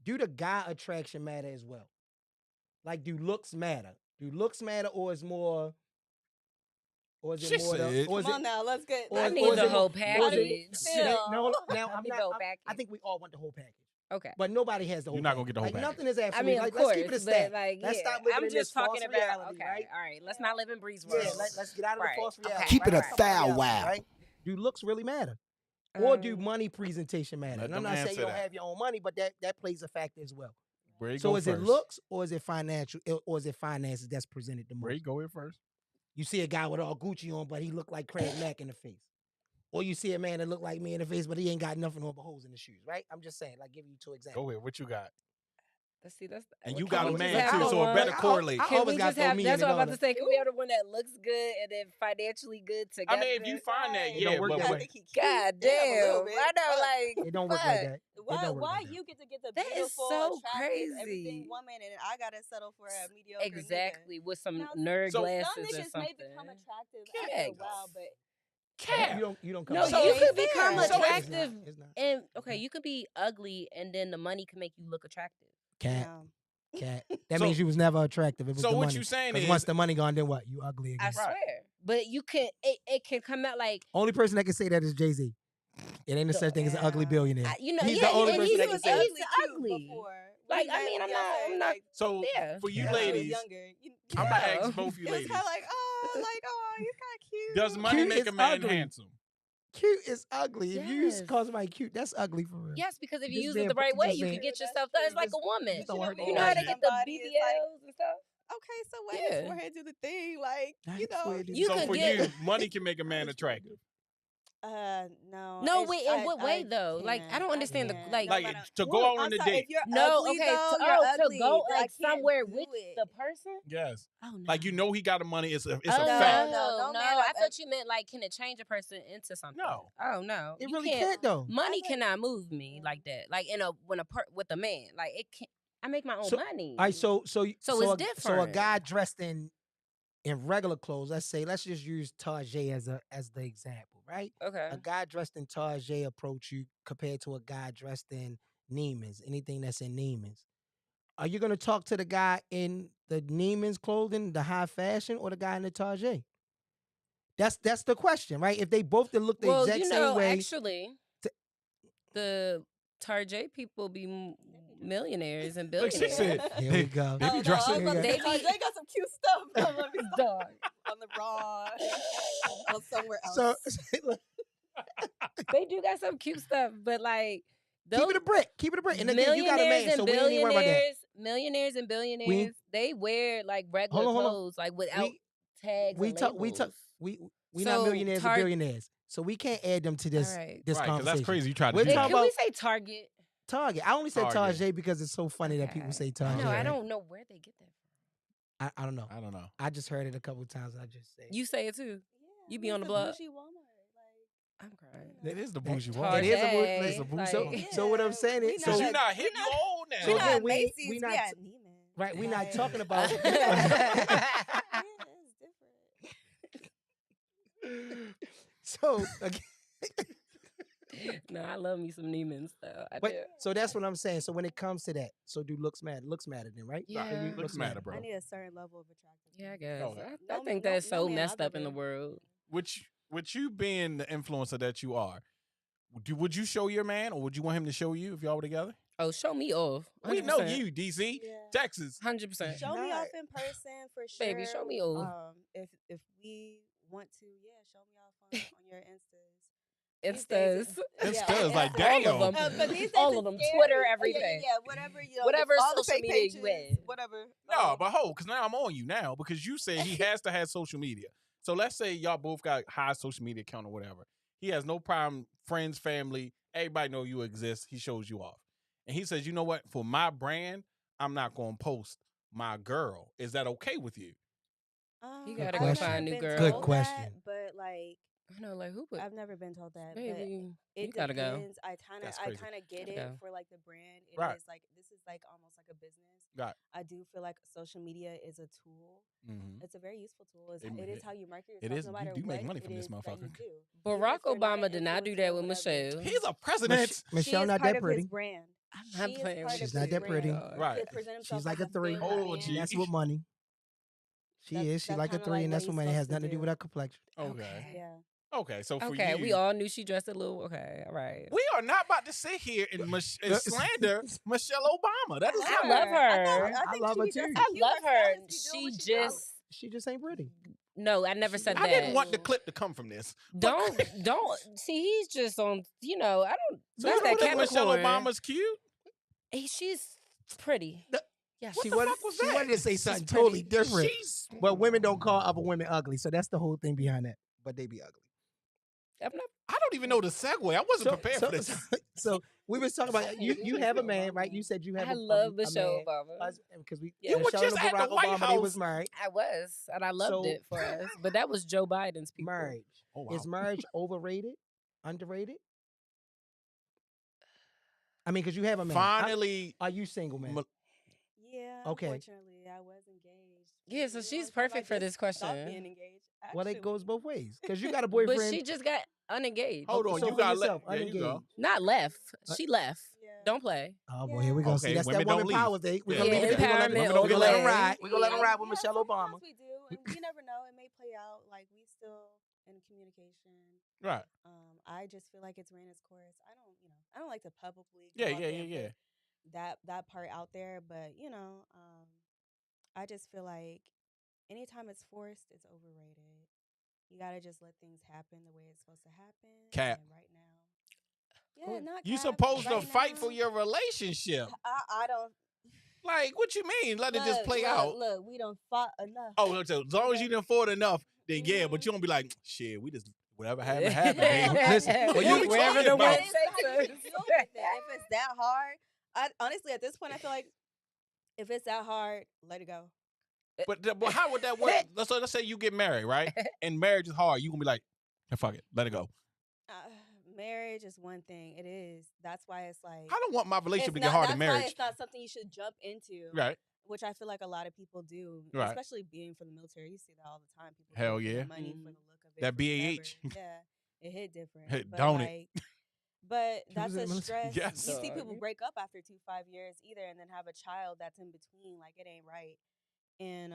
Do the guy attraction matter as well? Like, do looks matter? Do looks matter, or is more, or is She it more the, said- or is Come it, on now, let's get. or I is- need or is the it whole more- or is it- package. Feel. No, now I I'm need the not. whole I package. think we all want the whole package, Okay. but nobody has the whole. You're not gonna package. get the whole like, package. Nothing is absolute. I mean, of like, course, let's keep it a but stat. like, Let's yeah, stop living I'm in just this false talking about. reality, Okay, right? all right. Let's not live in Breeze Yeah, world. let's get out of the Right, false okay, reality. Keep it a right? foul Reality, wow. right? Do looks really matter? Or do Um, money presentation matter? Let And I'm them not saying answer you don't that. have your own money, but that plays a factor as well. Bray, So go is it first. looks or is it financial or is it finances that's presented the Bray, most? go in first. You see a guy with all Gucci on, but he look like Craig Mack in the face. Or you see a man that look like me in the face, but he ain't got nothing on but holes in the shoes, right? I'm just saying, like, give you two examples. Go ahead. What you got? let's see. That's And can you we got a just man have too, the so it one- better correlate. I Can always we got just to throw have? me That's in what I'm the about to say. Can we have the one that looks good and then financially good together? I mean, if you find that, It don't yeah, work but that I way. think he God cute. Yeah, a little damn, bit. I know, Fuck. like It don't work fuck. like that. It Why? don't work Why like that. you get to get the That is beautiful, so attractive, everything crazy. woman, and I gotta settle for a mediocre Exactly, with some Now, nerd So- glasses Some or niggas something. may become attractive Correct. after a while, but Cap. You don't come No, out. you So could it's become fair. So it's attractive, It's not. and okay, you could be ugly, and then the money can make you look attractive. Cat, yeah. cat. That So- means you was never attractive. It was So the what money. you saying 'Cause is, once the money gone, then what? You ugly again. I swear, but you can. It can come out like Only person that can say that is Jay-Z. It ain't a such thing as an ugly Yeah. billionaire. you know. He's yeah, the only and person he that can was say that. he's ugly. Before. Like, When I he mean, met I'm not- Beyonce, I'm not- like, so Yeah. for you when she was ladies, younger. I'm gonna Yeah. ask both you It was ladies. kind of like, he's kind of cute. Does money Cute make is a man ugly. handsome? Cute is ugly. If you used to Yes. call somebody cute, that's ugly for real. Yes, because if you Just use being- it the right way, just you being- can get That's yourself true. done. It's like a Just- woman. just don't hurt You know how they nobody. get the Somebody is like- BBLs and stuff. Okay, so let Yeah. his forehead do the thing, like, Nah, you his know. forehead do You so could for get- you, money can make a man attractive. No. No, it's- wait, in what way, though? Like, I can't. don't understand the- can't. like- No Like matter- to go Look, out on I'm a sorry, date. If you're No, ugly, okay, though, to, you're ugly. to go I like can't somewhere do with it. the person. Yes. Oh no. Like you know he got the money. It's a Oh, fact. No no, man I I've thought you meant like, can it change a person into something? No. Oh no, It You really can't though. Money I like- cannot move me like that. Like with a man, like it can't. I make my own So- money. All right, so So it's a, So a different. guy dressed in regular clothes. Let's just use Tarjay as the example, right? Okay. A guy dressed in Tarjay approach you compared to a guy dressed in Neiman's. Anything that's in Neiman's. Are you gonna talk to the guy in the Neiman's clothing, the high fashion, or the guy in the Tarjay? That's the question, right? If they both look the Well, exact you same know, way, actually, the Tarjay people be millionaires and Look, billionaires. she said here we go. They be dressing- Here we go. They got some cute stuff Dog. on the raw or somewhere else. So They do got some cute stuff, but like keep it a brick. Keep it a brick. And again, you got a man, so we ain't even worry about that. millionaires and billionaires, they wear like regular Hold on. clothes, like without We- tags. we and talk- we labels. talk- we not So, millionaires or billionaires, so we can't add them to this All right. this right, because conversation. that's crazy. You tried to We're do Hey, talking that. can we about- say Target? Target. I only said Target. Tarjay because it's so funny that people say Tarjay. No, I right? don't know where they get that from. I don't know. I don't know. I just heard it a couple times. And I just say You say it too. Yeah, You be it's on the a block? bougie Walmart, like, I'm crying. It is the bougie It one. is a Tarjay, bougie- a bougie So, like- so what I'm saying we is, not Because so you're like- not hip, we you not- old now. So we again, not we- Macy's, we we not- at Neiman. right, we're not Like- talking about. Yeah, it's different. So again, No, I love me some Neiman's though. I but do. so that's what I'm saying. So when it comes to that, so do looks matter? Looks matter then, right? Yeah. For you, Looks matter, bro. I need a certain level of attractiveness. Yeah, I guess. Okay. I No- think no- that's no so man messed I've up in the ever- world. With you being the influencer that you are, would you show your man, or would you want him to show you if y'all were together? Oh, show me off. We know you, DC, Yeah. Texas. 100%. Show me Nah. off in person for sure. Baby, show me off. If we want to, yeah, show me off on your Instas. It's These days, the It's yeah, cuz, like, Insta. damn. All of them. But these days All it's of them. scary. Twitter, Yeah, everything. Yeah, whatever you know, Whatever all the social fake media you pages, in. whatever. No, but because now I'm on you now because you said he has to have social media. So let's say y'all both got high social media account or whatever. He has no problem. Friends, family, everybody know you exist. He shows you off. And he says, you know what? For my brand, I'm not going to post my girl. Is that okay with you? You Good gotta question. go find a new girl. Good told question. That, but like I know, like who would? I've never been told that. Baby, But you it gotta go. depends. I That's kind crazy. of get Gotta it go. for like the brand. It is Right. like this is like almost like a business. Right. I do feel like social media is a tool. Mm-hmm. It's a very useful tool. It- It is how you market it yourself. is. No You matter do what make money from it this is that you motherfucker. do. Even Barack if you're not Obama an did not do influencer that or with whatever. Michelle. He's a president. Michelle She is not part that of pretty. his brand. I'm not She is playing part with She's of not his that pretty. brand. Right. To present She's himself like as a 3. thin Oh, man. gee. That's what money. She is. She That's like a kinda 3, like and what that's what he's money has supposed to nothing to do do. with her complexion. Okay. Yeah. Okay. So for Okay, you, we all knew she dressed a little. Okay, all right. we are not about to sit here and, and slander Michelle Obama. That is I not. love her. I think love she her be too. dressing I cute. love her. stylist be doing She what she just She just ain't pretty. no. I never said I that. didn't want the clip to come from this. But- Don't see. He's just on. You know, I don't. So That's you don't that think Michelle Capricorn. Obama's cute? She's pretty. The- Yes. What She the wanted, fuck was she that? wanted to say She's something pretty. totally different. She's But women don't call other women ugly, so that's the whole thing behind that. But they be ugly. I'm not. I don't even know the segue. I wasn't prepared for this. So we was talking about you have a man, right? You said you have I a love a Michelle man, Obama. because we You were Michelle just and at the Barack White Obama, they was House. married. I was, and I loved So- it for us. But that was Joe Biden's people. Marriage. Oh, wow. Is marriage overrated? Underrated? I mean, because you have a man. Finally, Are you single, man? Yeah. Okay. Unfortunately, I was engaged. Yeah, so You know, she's until I perfect for just this stopped question. being engaged, Well, it actually. goes both ways. Because you got a But boyfriend. she just got unengaged. hold on. so You for got yourself, let. There you go. unengaged. Not left. Uh, She left. Yeah. Don't play. Oh boy, here we go. Okay, See, that's women that don't woman leave. power thing. We're Yeah. gonna Yeah, leave it. We're gonna let- empowerment we're gonna let all him the way. ride. We're gonna let him ride with Yeah, Michelle Obama. sometimes we do, and you never know. It may play out. Like we still in communication. Right. I just feel like it's ran its course. I don't like to publicly Yeah, go out yeah, there yeah, and yeah. put that part out there, but I just feel like anytime it's forced, it's overrated. You gotta just let things happen the way it's supposed to happen. Cap. And right now, yeah, not You cap. supposed to Right fight now, for your relationship. I don't. Like, what you mean? Let it just play out. Look, we don't fought enough. Oh, so as long as you didn't fought enough, then yeah. But you don't be like, shit. We just whatever happened happened. baby. Listen, Well, you be Wherever talking the about. wind It's how you takes deal us. with it. If it's that hard, honestly, at this point, I feel like if it's that hard, let it go. But how would that work? Let's say you get married, right? And marriage is hard. You gonna be like, fuck it, let it go. Marriage is one thing. It is. That's why it's like I don't want my relationship to it's get hard in that's marriage. why it's not something you should jump into. Right. Which I feel like a lot of people do, Right. especially being from the military. You see that all the time. People Hell do it for the yeah. money for the look of it. That for whatever. BAH. Yeah, it hit different. Hit, But don't it? But She that's was in a the stress. military. You see Yes. people break up after 5 years either, and then have a child that's in between. Like it ain't right. And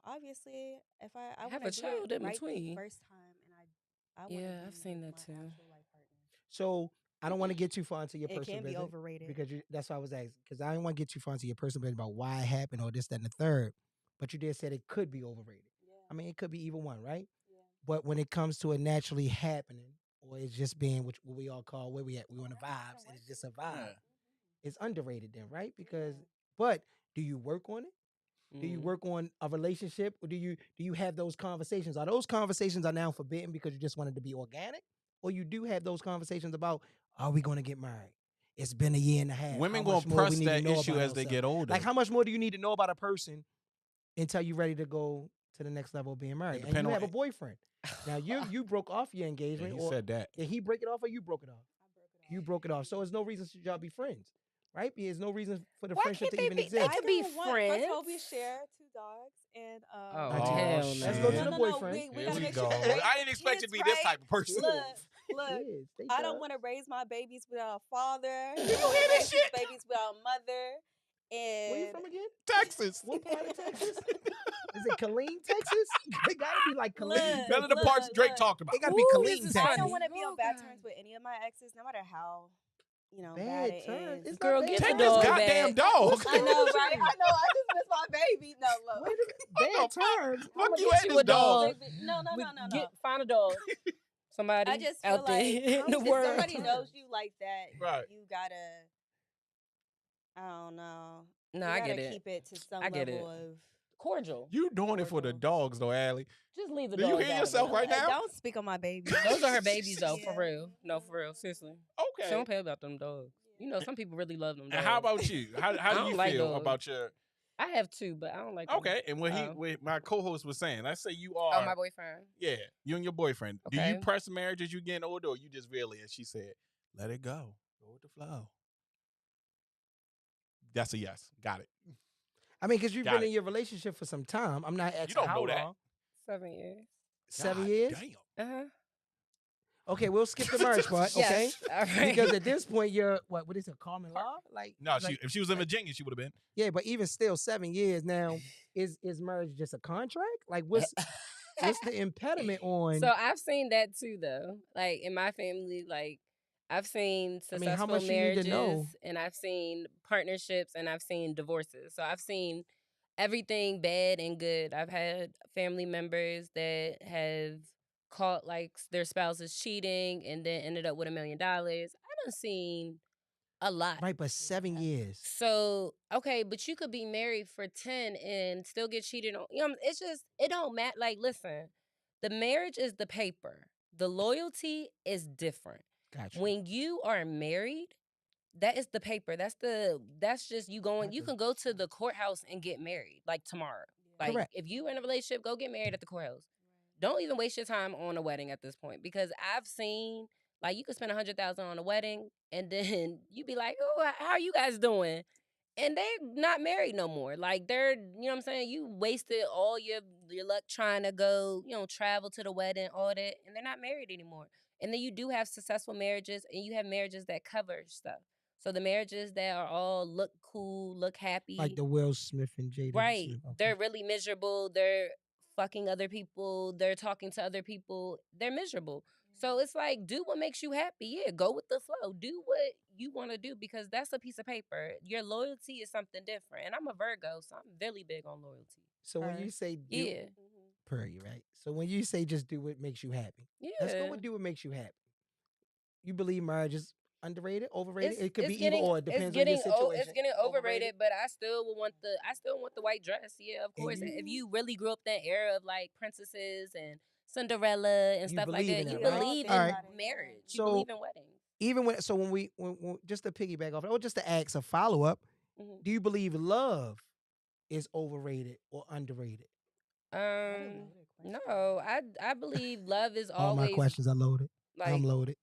obviously, if I Have wanna a do child it in right between. the first time, and I wanna Yeah, be I've seen with that my too. actual life partner. So I don't want to get too far into your It personal can be business overrated. because that's why I was asking. Because I didn't want to get too far into your personal business about why it happened or this, that, and the third. But you did said it could be overrated. Yeah. I mean, it could be either one, right? Yeah. But when it comes to it naturally happening, or it's just being what we all call where we at, we on the vibes, and it's just a vibe. Yeah. It's underrated then, right? Because, but do you work on it? Do you Mm. work on a relationship, or do you have those conversations? Are those conversations are now forbidden because you just wanted to be organic, or you do have those conversations about are we going to get married? It's been a year and a half. Women How gonna much more we press need to that know issue about as they ourselves? get older. Like, how much more do you need to know about a person until you're ready to go to the next level of being married? And depend you on have a it. boyfriend. Now you broke off your Yeah, engagement, he or said that. did he break it off, or you broke it off? I broke it off. You broke it off. So there's no reason should y'all be friends, right? There's no reason for the Why friendship can't to they even be- exist. they could be First of all, we friends. share 2 dogs, and Oh, Oh, hell shit. no. Let's go to Yeah. the boyfriend. We Here gotta we make go. sure we raise I the didn't expect you to kids be this right. type of person. Look, Yes, they I don't does. want to raise my babies without a father. Did you hear this shit? Babies without a mother. And Where you from again? Texas. What part of Texas? Is it Killeen, Texas? It gotta be like Killeen. Look, None of the parts look, Drake look. talked about. It gotta be Ooh, Killeen, this is Texas. I don't funny. want to be on Oh, bad God. terms with any of my exes, no matter how, bad Bad it terms. is. It's Girl, not get bad the Take this dog terms. goddamn back. dog. I know, right? I know. I just miss my baby. No, look. Wait a minute. Bad What the fuck? terms. Fuck I'ma you get and you this a dog. dog. No. Find a dog. Somebody I just feel out there like in the if world. somebody knows you like that, Right. you gotta, I don't know. No, you I gotta get it. keep it to some I get level it. of cordial. You doing it for the dogs though, Allie. Just leave the Do you dogs hear out yourself of it. right now? Don't speak on my baby. Those are her babies though, for Yeah. real. No, for real, seriously. She Okay. don't pay about them dogs. You know, some people really love them dogs. And how about you? How I do don't you like feel dogs. about your? I have 2, but I don't like them. Okay, and what my co-host was saying, let's say you are. Oh, my boyfriend. Yeah, you and your boyfriend. Do you Okay. press marriage as you getting older, or you just really, as she said, let it go with the flow? That's a yes. Got it. I mean, because you've Got been it. in your relationship for some time. I'm not asking don't how know that. long. 7 years. 7 God years? Damn. Uh-huh. Okay, we'll skip the marriage part, okay? Yes. All right. Because at this point, you're, what is it, common law? Like, No, like, if she was in Virginia, she would have been. yeah, but even still, 7 years now, is marriage just a contract? Like, what's the impediment on? So I've seen that too, though. Like in my family, like I've seen I successful mean, how much you need marriages, to know? and I've seen partnerships, and I've seen divorces. So I've seen everything bad and good. I've had family members that have caught like their spouses cheating and then ended up with $1 million. I done seen a lot. Right, but 7 years. So, okay, but you could be married for 10 and still get cheated on. You know, it's just, it don't matter. Like, listen, the marriage is the paper. The loyalty is different. Gotcha. When you are married, that is the paper. That's just you going, you can go to the courthouse and get married, like tomorrow. Like, Correct. if you in a relationship, go get married at the courthouse. Don't even waste your time on a wedding at this point, because I've seen, like, you could spend $100,000 on a wedding, and then you be like, oh, how are you guys doing? And they're not married no more. Like, they're, you know what I'm saying? You wasted all your luck trying to go, you know, travel to the wedding, all that, and they're not married anymore. And then you do have successful marriages, and you have marriages that cover stuff. So the marriages that are all look cool, look happy. Like the Will Smith and Jada Right. Smith. Okay. They're really miserable. They're fucking other people. They're talking to other people. They're miserable. So it's like, do what makes you happy. Yeah, go with the flow. Do what you want to do, because that's a piece of paper. Your loyalty is something different. And I'm a Virgo, so I'm really big on loyalty. So when you say do, Yeah. per you, right? So when you say just do what makes you happy, let's go Yeah. with do what makes you happy. You believe marriage is underrated, overrated? It's- It could it's be either or. It it's depends on your situation. It's getting overrated, but I still would want the white dress. Yeah, of And course. you- If you really grew up that era of like princesses and Cinderella and You stuff like believe that, in you that, right? believe in All right. marriage. You So- believe in weddings. Even when just to piggyback off, or just to ask a follow up, Mhm. do you believe love is overrated or underrated? No, I believe love is All my always questions are loaded. like I'm loaded.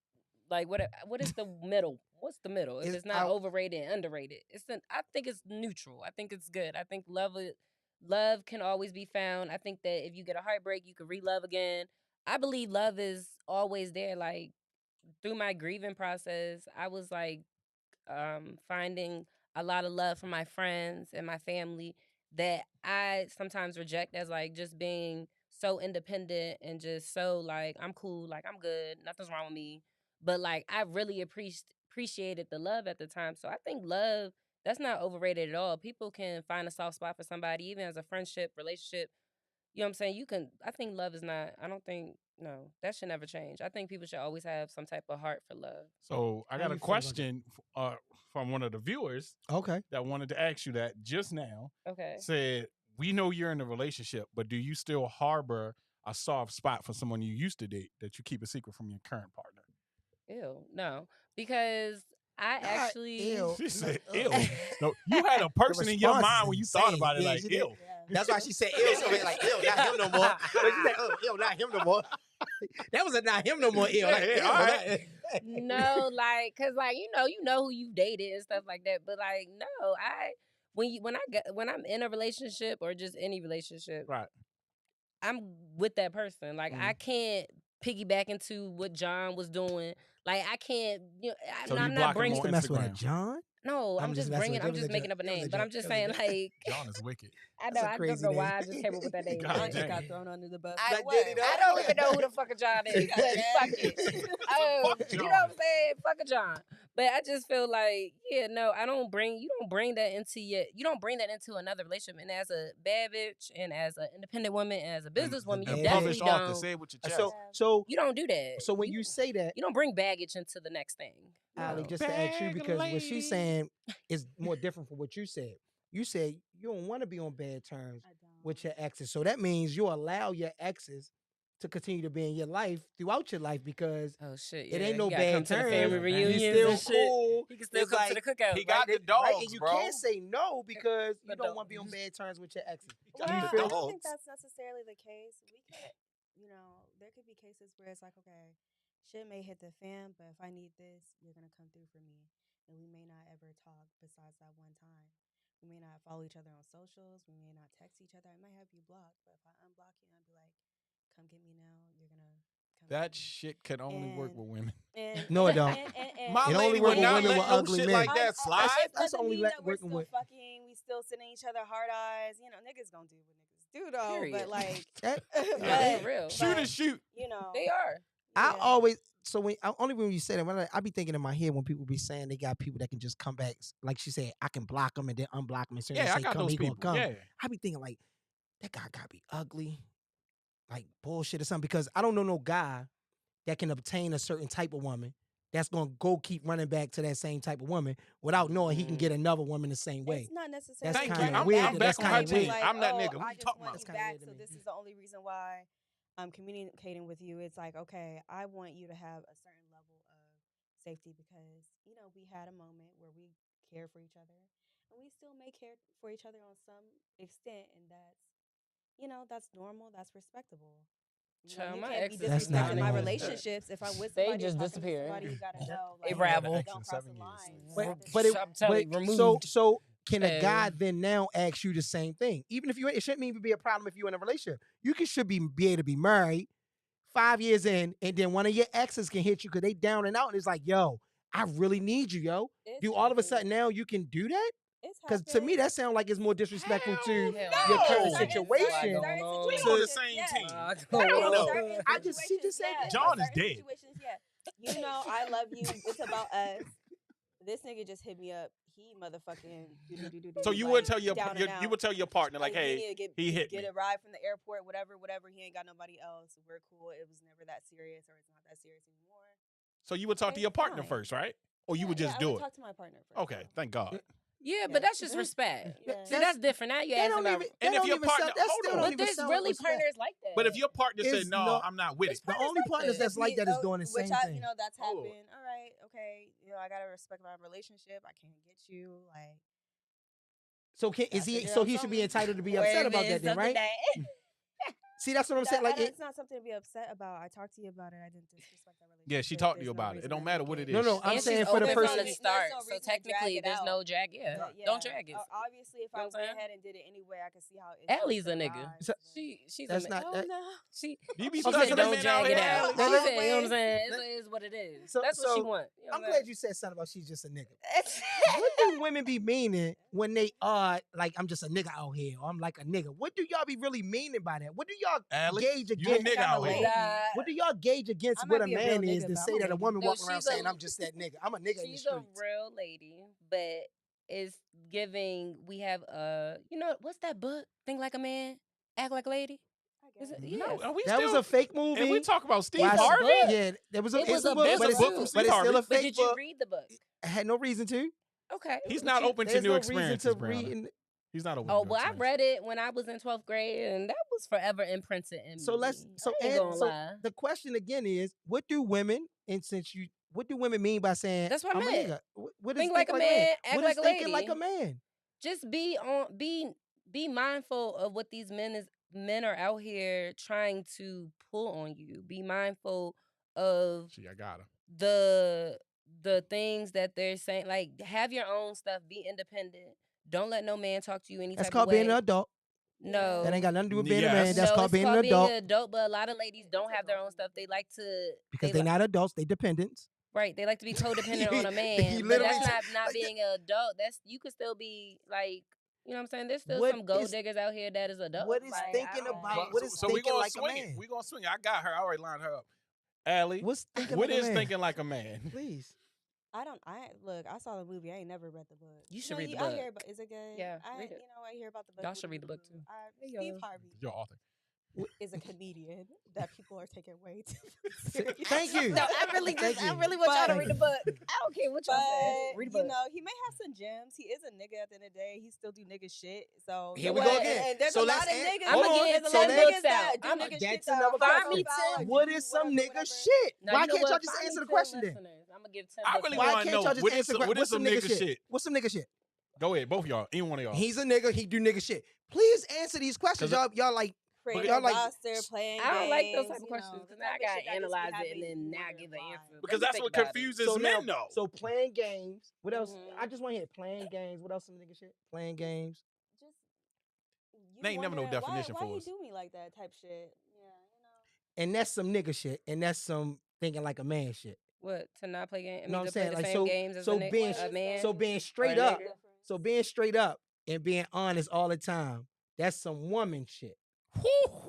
like what is the middle? What's the middle? If It's it's not out- overrated and underrated, I think it's neutral. I think it's good. I think love can always be found. I think that if you get a heartbreak, you can re-love again. I believe love is always there. Like through my grieving process, I was like finding a lot of love from my friends and my family that I sometimes reject as like just being so independent and just so like I'm cool, like I'm good, nothing's wrong with me. But like I really appreciated the love at the time. So I think love, that's not overrated at all. People can find a soft spot for somebody, even as a friendship, relationship. You know what I'm saying? I think love is not, no, that should never change. I think people should always have some type of heart for love. So I How got you a feel about that? question from one of the viewers Okay. that wanted to ask you that just now. Okay. Said, we know you're in a relationship, but do you still harbor a soft spot for someone you used to date that you keep a secret from your current partner? Ew, no. Because I Not actually ew. She said, No, ew. No, you had a person in your response mind is when you thought insane. about it, Yeah, like, she did. ew. That's why she said ill. So it's like ill, not him no more. But she said, oh, ill, not him no more. That was a not him no more ill. Like, Yeah, ill, all right. no, like, cause like you know who you dated and stuff like that. But like, no, when I'm in a relationship or just any relationship, Right. I'm with that person. Like Mm. I can't piggyback into what John was doing. Like I can't. So you I'm block not him bringing. on to mess with a Instagram. John? No, I'm I'm just just messing bringing. with you. I'm It was just a making joke. up a It was a name. But I'm joke. just It was a saying, joke. like, John is wicked. I That's know a I crazy don't know why name. I just came up with that name. God I- damn. Got thrown under the bus. I, Like, did he what? though? I don't even know who the fuck a John is. Got Fuck that. it. Fuck You know what John. I'm saying? Fuck a John. But I just feel like, yeah, no, you don't bring that into another relationship. And as a bad bitch and as an independent woman and as a businesswoman, The you Yeah. definitely published author, don't. say it with your chest. So You don't do that. so when you say that, You don't bring baggage into the next thing. Ali, No. just to ask you, Bag because what lady. she's saying is more different from what you said. You said you don't want to be on bad terms, I don't. with your exes. So that means you allow your exes to continue to be in your life throughout your life because Oh shit! it Yeah, ain't he no gotta come bad to the terms. family Damn. You reunions still and shit. cool. He can still It's come to like, the cookout. He got the right? dogs, And you bro. can't say no because you The don't want to be on dogs. bad terms with your exes. got Do you Well, the feel? I don't think dogs. that's necessarily the case. We could, there could be cases where it's like, okay, shit may hit the fan, but if I need this, you're gonna come through for me, and we may not ever talk besides that one time. We may not follow each other on socials. We may not text each other. I might have you blocked, but if I unblock you and I'd be like, "Come get me now," you're gonna come That get me. shit can only work with women. And No, it don't. My It only lady work would with not women let with no ugly shit men. like that slide. It That's doesn't only mean that we're working still with. fucking. We still sending each other hard eyes. Niggas gonna do what niggas do though. Period. But like, That- Yeah, but, for real. Shoot but, and shoot. They are. I yeah. always only when you say that I be thinking in my head when people be saying they got people that can just come back, like she said, I can block them and then unblock them and soon as Yeah, I they got come, those he gonna people. come. Yeah. I be thinking like that guy gotta be ugly, like bullshit or something because I don't know no guy that can obtain a certain type of woman that's gonna go keep running back to that same type of woman without knowing he can get another woman the same way. It's not necessarily Thank you. kinda running weird. I'm back. That's back on her kinda team. weird. I'm that oh, nigga. What I you just talking want about? That's you kinda back, weird to so me. this is the only reason why I'm communicating with you. It's like, okay, I want you to have a certain level of safety because we had a moment where we care for each other, and we still may care for each other on some extent, and that's normal, that's respectable. Child, You my can't be exes That's not disrespecting my normal. relationships. If I'm with They somebody or just talking to disappear. somebody, you gotta know, They like, ravel. don't cross the line. I'm telling you, removed. So can a Child. guy then now ask you the same thing? Even if it shouldn't even be a problem if you're in a relationship. You should be able to be married 5 years in, and then one of your exes can hit you because they down and out, and it's like, yo, I really need you, yo. It's Do all of a happened. sudden now you can do that? It's Because to me happened. that sounds like it's more disrespectful to Hell your no. current Certain- situation. going on. We to- on the same team. Hell no. Certain I just she just said yeah, that. John is certain dead. situations, yeah. I love you. It's about us. This nigga just hit me up. He motherfucking. So you would tell your partner like, you hey, need to he hit get me. a ride from the airport, whatever. He ain't got nobody else. We're cool. It was never that serious, or it's not that serious anymore. So you would talk to Okay, your partner fine. first, right? Or you would Yeah, just I do would it. talk to my partner first. Okay, thank God. Yeah, Yeah. but that's just respect. Yeah. See, that's different. Now you're They asking don't about. even. And They if don't your even partner- sound, that hold still on. don't But even there's sound really like respect. partners like that. But if your partner said, It's no, not- I'm not with it. The only partners that's like that is doing the same thing. That's Oh. happened. All right, okay. I gotta respect my relationship. I can't get you. Like, So is he? So he should be entitled to be upset about that, then, right? See, that's what I'm saying. Like, it's not something to be upset about. I talked to you about it. I didn't disrespect that relationship. Yeah, she talked to you about it. It don't matter what it is. No, I'm And saying she's for the open person. from the start. no So reason to drag technically, it there's out. no drag. Yeah, don't drag it. Obviously, if You know I what I'm went saying? ahead and did it anyway, I could see how it's Allie's a gonna nigga. rise, So- but- She's That's a not. Oh that- no. she. You be She Okay, said, so "Don't let's- drag it out out." here. She Let- said, "You know what I'm saying? let- It is what it is." So- That's what she so, wants. You know I'm what glad you said something about she's just a nigga. What do women be meaning when they are like, I'm just a nigga out here, or I'm like a nigga? What do y'all be really meaning by that? What do y'all Allie, gauge you a against? nigga out here. What do y'all gauge against I what might a be a man real is nigga, to but say I'm a that a lady. woman No, walking around she's a- saying I'm just that nigga? I'm a nigga in the She's a streets. real lady, but it's giving. We have what's that book? Think like a man, act like a lady. Is it? guess. Yes. No, are we That was still? a fake movie. And we talk about Steve Why- Harvey? book. Yeah, there was a. It It's was a a book, book, but it's, book from but Steve it's still Harvey. a But fake did you book. read the book? I had no reason to. Okay. He's But not you- open to There's new no reason experiences, to Brianna. read. He's not open. Oh to new well, I experiences. read it when I was in 12th grade, and that was forever imprinted in So me. let's. So I ain't and gonna so lie. the question again is, what do women? And since you, what do women mean by saying That's what I I'm a meant. nigga? What is Think like a man, act What like is a thinking lady. like a man? Just be mindful of what these men are out here trying to pull on you. Be mindful of I got her. the things that they're saying. Like, have your own stuff. Be independent. Don't let no man talk to you any That's type called of way. being an adult. No, That ain't got nothing to do with being a Yes. man. That's no, called it's being called an being adult an adult. But a lot of ladies don't have their own stuff. They like to because they they're not adults. They dependents. Right, they like to be codependent on a He man, but literally that's said- not like being an adult. That's you could still be like, you know what I'm saying? There's still What some gold is- diggers out here that is adult. what is Like, I thinking don't- about- what is so we thinking gonna like a swing man? it. We gonna swing it. I got her. I already lined her up. Allie, What's thinking what like is a man? thinking like a man? Please. Look. I saw the movie. I ain't never read the book. You should read the I book. hear about. Is it good? Yeah, I read it. I hear about the book. Y'all should read the book, too. Steve yo. Harvey. Your author. is a comedian that people are taking way too serious. Thank you. No, I really want y'all to read the book. I don't care what y'all say. Read the book. You know, he may have some gems. He is a nigga at the end of the day. He still do nigga shit. So Here we go again. And there's So a lot let's of add- niggas. I'ma hold on. get There's a So lot of let's- niggas that do I'ma- nigga that's shit. another Find question. me 10. What is some nigga shit? Now, Why you know can't y'all what? just Find answer me the 10 question then? listeners. I'm gonna give 10. I really Why want can't to know y'all just what is answer the some, what question? is some nigga shit? What's some nigga shit? Go ahead, both of y'all. Any one of y'all. He's a nigga. He do nigga shit. Please answer these questions. 'Cause Y'all like. Creating y'all a like- roster, playing I don't like those games, type of you questions know, because the now I type of gotta shit that just be analyze it having and then you now wondering give an why. answer. Because that's what confuses So men, now, though. so playing games. What else? Mhm. I just want to hear playing games. What else? Some nigga shit. Playing games. Just you They ain't never no wondering definition why for he us. do me like that type shit. Yeah, you know. And that's some nigga shit. And that's some thinking like a man shit. What, to not play games? I Know mean, what I'm to play saying? the Like, same so- games as so a, nigga, being- a man? So being straight Or a up. nigga? So being straight up and being honest all the time. That's some woman shit.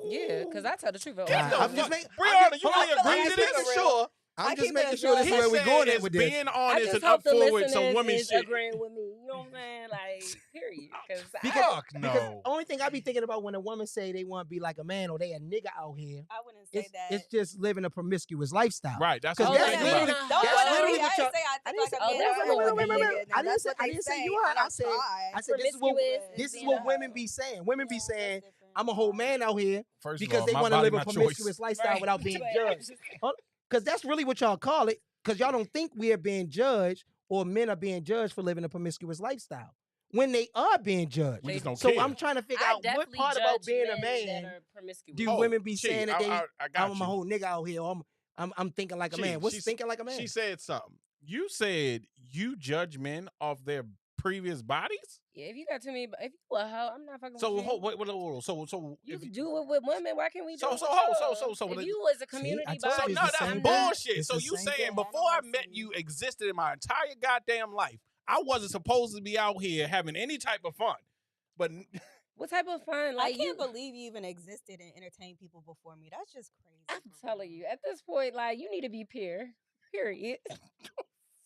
Yeah, because I tell the truth. God, I'm just making. Brianna, you hold really on, agree I'm to just this? making sure. I'm I just keep it making as sure this He is where we said going at it's with this. being I honest just and hope up the forward some listeners women is shit. agreeing with me. You know what I'm saying? Like, period. Because Fuck Because no. only thing I be thinking about when a woman say they want to be like a man or they a nigga out here, I wouldn't say that. it's just living a promiscuous lifestyle. Right, that's Because what I'm that's thinking literally, about. Don't that's put on literally me. what I y'all. didn't say I think didn't like say- a oh, man that's or what like a women nigga. be- Now, I didn't that's say what I they didn't say say, you and are. I I'm said fine. I said this is what Promiscuous this is being what a women hoe. be saying. Women be Yeah, saying that's different. I'm a whole man out here First because of they all, my want to body, live a my promiscuous choice. lifestyle Right. without being Right. judged. Because that's really what y'all call it. Because y'all don't think we are being judged or men are being judged for living a promiscuous lifestyle when they are being judged. We just don't So care. I'm trying to figure I out what definitely part about judge being a men man that are promiscuous. do Oh, women be Chi, saying that I got I'm you. a whole nigga out here. Or I'm thinking like a Chi, man. What's she's- thinking like a man? She said something. You said you judge men off their previous bodies? Yeah, if you got too many, if you a hoe, I'm not fucking So with you. wait, so You if can do it with women. Why can't we do So- it so with hold- y'all? so if the- you was a See, community I told So body, you no, it's the that's same bullshit. It's So the you same saying thing. before I met you existed in my entire goddamn life. I wasn't supposed to be out here having any type of fun. But What type of fun? I Like can't you, believe you even existed and entertained people before me. That's just crazy. I'm for telling real. you, at this point, like you need to be pure. Period.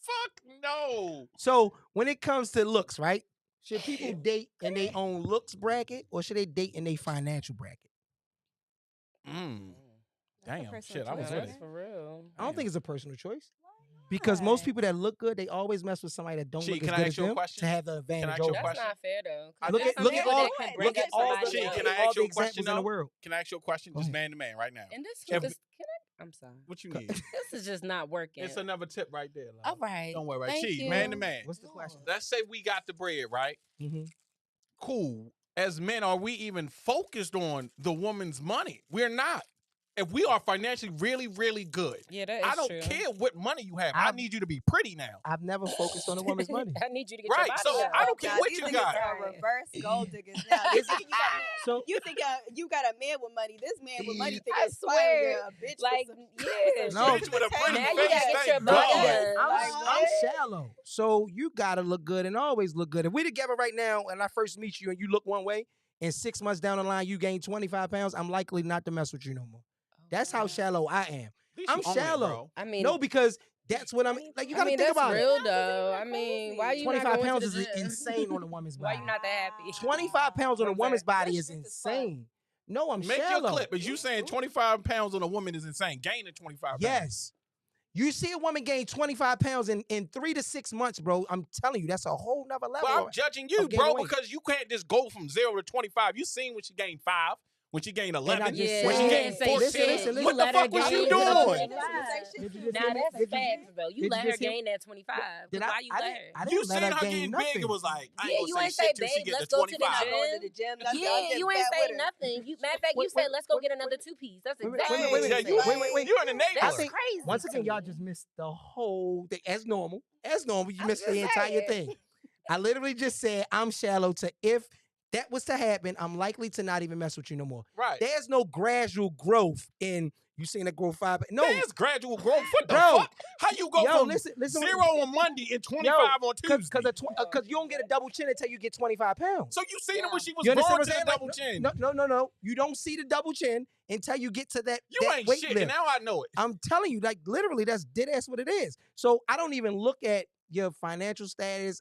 fuck no. So when it comes to looks, right? Should people date in their own looks bracket or should they date in their financial bracket? Mm. That's a Damn, personal shit, I was No, with that's it. for real. I don't Damn. think it's a personal choice. Why Because most not? people that look good, they always mess with somebody that don't Chi, look as can I good ask as you a them question? to have the I advantage ask you a over. That's question? not fair though. 'cause Look there's at some look at people all that can bring look at up all the somebody Chi, else. can I all ask the you a question, examples in the though? world. Can I ask you a question? Go Just ahead. man to man right now. And this If- hook is, can I? I'm sorry. What you Go- need? This is just not working. It's another tip right there. love. All right. Don't worry, right? Thank Chi, you. man to man. What's the question? Let's say we got the bread, right? Mm-hmm. Cool. As men, are we even focused on the woman's money? We're not. If we are financially really, really good, Yeah, that is I don't true. care what money you have. I I've- need you to be pretty now. I've never focused on a woman's money. I need you to get Right, your so body I up. don't care Now, what these you niggas got. are reverse gold diggers now. You think you got you think you got a man with money. This man with money think I it's fine. swear, You're a bitch. like, with some, yeah. No. Bitch with a pretty Now you face, gotta get thank your God. body up. I'm, Like, I'm what? shallow. So you gotta look good and always look good. If we together right now and I first meet you and you look one way, and 6 months down the line you gain 25 pounds, I'm likely not to mess with you no more. That's how shallow I am. At least I'm you own it, shallow. bro. I mean, No, because that's what I'm like. You gotta think that's about it. real though. I mean, why you 25 not going pounds to the is gym? insane on a woman's Why body. you not that happy? 25 pounds on a What's woman's that? body That's is just as fuck. insane. No, I'm Make shallow. your clip. Is you saying 25 pounds on a woman is insane? Gaining 25 pounds. Yes. You see a woman gain 25 pounds in 3 to 6 months, bro. I'm telling you, that's a whole nother level. Well, I'm judging you, of gaining bro, weight. because you can't just go from 0 to 25. You seen when she gained 5, when she gained 11, I just Yeah, when she said- gained say 14. shit. listen, You What the let her fuck was gain you to doing? 25. Did you just Now hear me? that's Did you- facts though. You did let you her just hear- gain that 25. Did Why you I let didn't- her? I You didn't seen let her gain getting nothing. big, it was like, I Yeah, ain't you gonna ain't say say, shit till she babe, get let's to go to the 25. gym. Going to the gym. That's Yeah, y'all you get ain't fat say with her. nothing. Matter of fact, you Wait, said wait, let's go wait, get another wait. 2-piece. That's Wait, exactly wait, what wait, you Yeah, said. you, wait. you're in the I neighborhood. think crazy. once to again, y'all me. just missed the whole thing. As normal, you I'm missed just the entire saying. thing. I literally just said I'm shallow to if that was to happen, I'm likely to not even mess with you no more. Right. There's no gradual growth in you seen it grow 5. No, There's gradual growth. What the Bro. fuck? How you go Yo, from listen, 0 on Monday and 25 on Tuesday? because you don't get a double chin until you get 25 pounds. So you seen her when she was You understand born what to I'm the saying? double chin. No. You don't see the double chin until you get to that, You that ain't weight shit, lift. and now I know it. I'm telling you, like literally, that's dead ass what it is. So I don't even look at your financial status.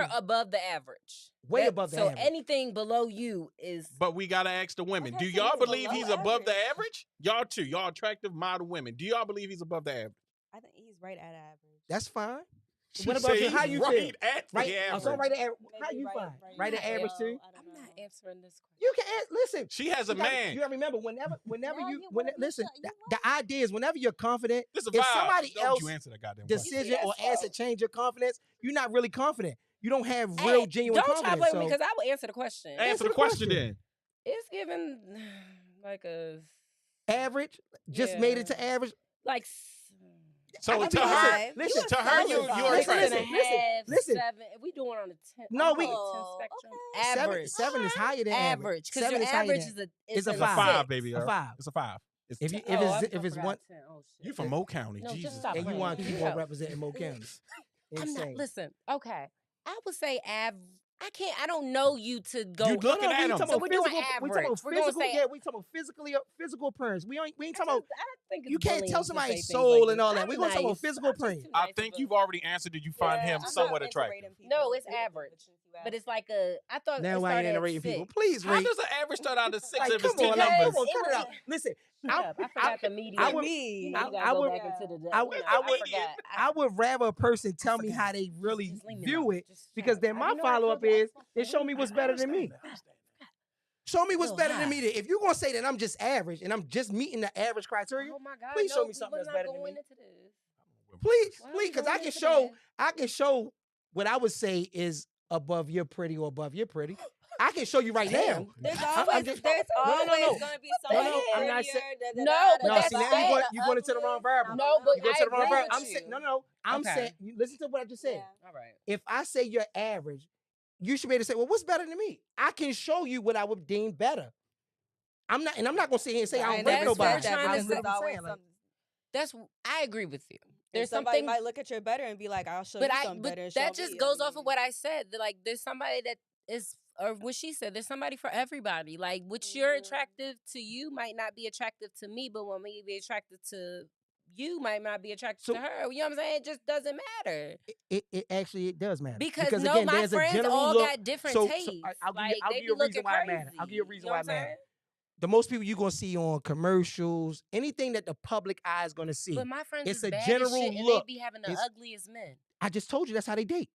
you're above the average. Way above the So average. anything below you is. But we gotta ask the women. Okay, Do so y'all he's believe below he's above the average. average? Y'all too. Y'all attractive model women. Do y'all believe he's above the average? I think he's right at average. That's fine. She What about say you? How he's you right feel? at the Right. average. So right at average. How Maybe you right- find? right Right at at average below. too. I don't I'm know. not answering this question. You can listen. She has a You gotta- man. You gotta remember whenever No, you you when won't. listen. You The idea is whenever you're confident, This a if vibe. somebody Don't else you answer that goddamn question. decision or that's answer false. change your confidence, you're not really confident. You don't have real Hey, genuine don't try to confidence. play with me So because I will answer the question. Answer the question then. It's given like a average, just made it to Yeah. average. like. So I to can be her, five. listen, to her, you're Listen, attractive. listen. 7. If we doing on a 10, No, on we- a 10 Oh, spectrum. okay. Average. Seven is higher than average. Average. Because 7 your is higher average than- is a it's a It's a 5. five, baby. A girl. 5. It's a 5. It's If you 10. if it's one, Oh, shit. You from Mo County, No, just Jesus. stop and you playing. want to keep Yeah. on representing Mo County. I'm Insane. not. Listen. Okay. I would say I don't know you to go. You looking we at talking him. about So we're doing physical. We talking about average. We're gonna physical. say- Yeah, we talking about physical appearance. We ain't I talking about. don't think it's You can't bullying tell to somebody's say things soul like and this. all that. I'm We're gonna talk about nice. physical I'm just appearance. too I nice think of a- you've already answered. Did you find Yeah, him I'm not somewhat entering attractive? people. No, it's But average. you But it's asked me. like a. I thought Now it I ain't started rating at people. 6. Please How rate. does the average start out at 6 Like, if it's come 10 on, like, numbers? come on, It cut it was- out. Listen, Shut up. I forgot the median. I would- You I- gotta I go would- back into the. I you would- know, I I would- forgot. I would rather a person tell me forgot. how they really Just leave me view alone. it, Just shut because up. then my You know I follow up told you I is, spoke then for show you. me what's I better than me. understand that, I understand that. Show me what's Little better than high. me. Then. If you're gonna say that I'm just average and I'm just meeting the average criteria, Oh my God! please no, show me something we're that's not better than going me. into this. please, Why are please, we because going I can into show, that? what I would say is above your pretty or above your pretty. I can show you right now. Damn. There's I'm always just- there's no, always no. gonna be No, someone no, I'm not prettier. saying- No, but No, that's see now bad. you're going into the wrong variable. No, but You're going to the wrong I variable. agree I'm with saying you. no. I'm Okay. saying listen to what I just said. Yeah. All right. If I say you're average, you should be able to say, well, what's better than me? I can show you what I would deem better. I'm not gonna sit here and say I don't And rate that's nobody. what I'm trying to I'm say. literally There's always saying, like, something. That's I agree with you. There's There's somebody something, might look at your better and be like, "I'll show but you something better." And that show just me. goes off of what I said. That, like, there's somebody that is, or what she said. There's somebody for everybody. Like, what you're Mhm. attractive to you might not be attractive to me, but what may be attractive to you might not be attractive So- to her. You know what I'm saying? It just doesn't matter. it actually it does matter Because no, again, my there's a friends general all look. got different So tastes. I'll give you, Like, I'll they give you be a reason looking why it crazy. matters. I'll give you a reason know why what it I'm matters. saying? The most people you're gonna see on commercials, anything that the public eye is gonna see. But my friends It's is a bad general as shit, and look. they be having the It's- ugliest men. I just told you that's how they date.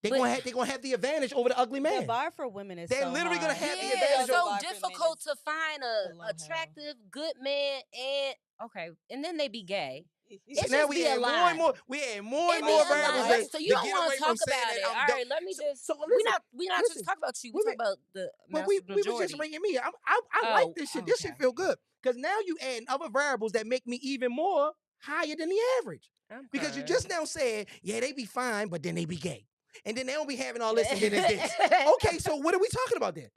They're But- gonna have the advantage over the ugly The man. bar for women is They're so literally gonna high. have the Yeah, advantage it's of- The so bar for men difficult is to find a below hell. attractive, good man, and okay, and then they be gay. So It's now just we be a add more lot. and more. We add more It and be more a variables. lot. that- So you to don't get want away to from talk saying about that it. All I'm right, let me just. So we listen, not listen, just talk about you. We we talk about the But we was majority. just ringing me. I Oh, like this shit. This shit okay. feel good because now you add other variables that make me even more higher than the average. Because you just now said, yeah, they be fine, but then they be gay, and then they don't be having all this, and then it's this. Okay, so what are we talking about then?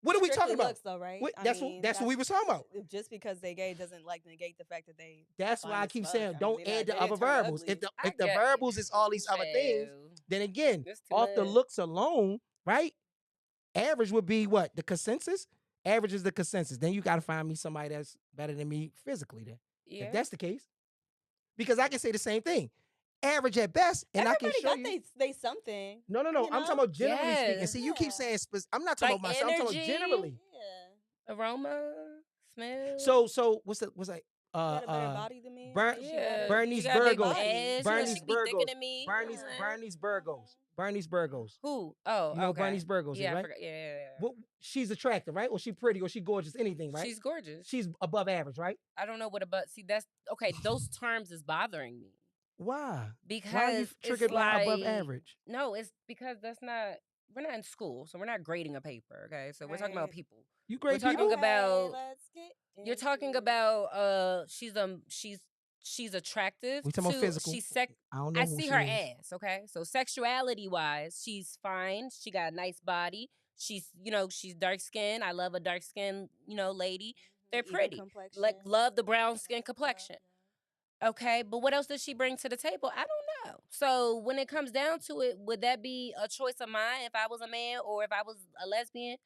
What are we Strictly talking about? looks, though, right? What- I that's mean, what we was talking about. Just because they gay doesn't like negate the fact that they. That's fine why I as keep fuck. saying I mean, don't they add not the gay, other turn variables. ugly. If the variables is all these other things, Well, then again, that's too off the much. looks alone, right? Average would be what? The consensus? Average is the consensus. Then you got to find me somebody that's better than me physically then. Yeah. If that's the case. Because I can say the same thing. Average at best, and I can Everybody show got you. they something. No. you I'm know? talking about generally speaking. Yeah. See, you keep Yeah. saying, I'm not talking Like about myself. I'm talking about energy. generally. Yeah. aroma, smell. So what's that? You got a better body than me. Bern- yeah, Bernice she got a big Burgos. ass, you know, Bernice she be thicker Burgos. than me. Bernice Burgos. Bernice Burgos. Who? Oh, You know okay. Bernice Burgos, Yeah, I right? forgot. Yeah. Well, she's attractive, right? Or she pretty, or she gorgeous, anything, right? She's gorgeous. She's above average, right? I don't know what about. See, that's okay. Those terms is bothering me Why? because Why are you it's triggered by above like- average? No, it's because that's not. We're not in school, so we're not grading a paper. Okay, so we're talking about Right. people. You We're great talking people? about- let's get You're talking into it. about she's attractive. We talking about to- physical. She's I don't know I who see she her is. ass, okay? So sexuality wise, she's fine. She got a nice body. She's, she's dark skinned. I love a dark skinned, lady. They're Even pretty. complexion. Like love the brown skin Yeah, complexion. yeah. Okay, but what else does she bring to the table? I don't know. So when it comes down to it, would that be a choice of mine if I was a man or if I was a lesbian?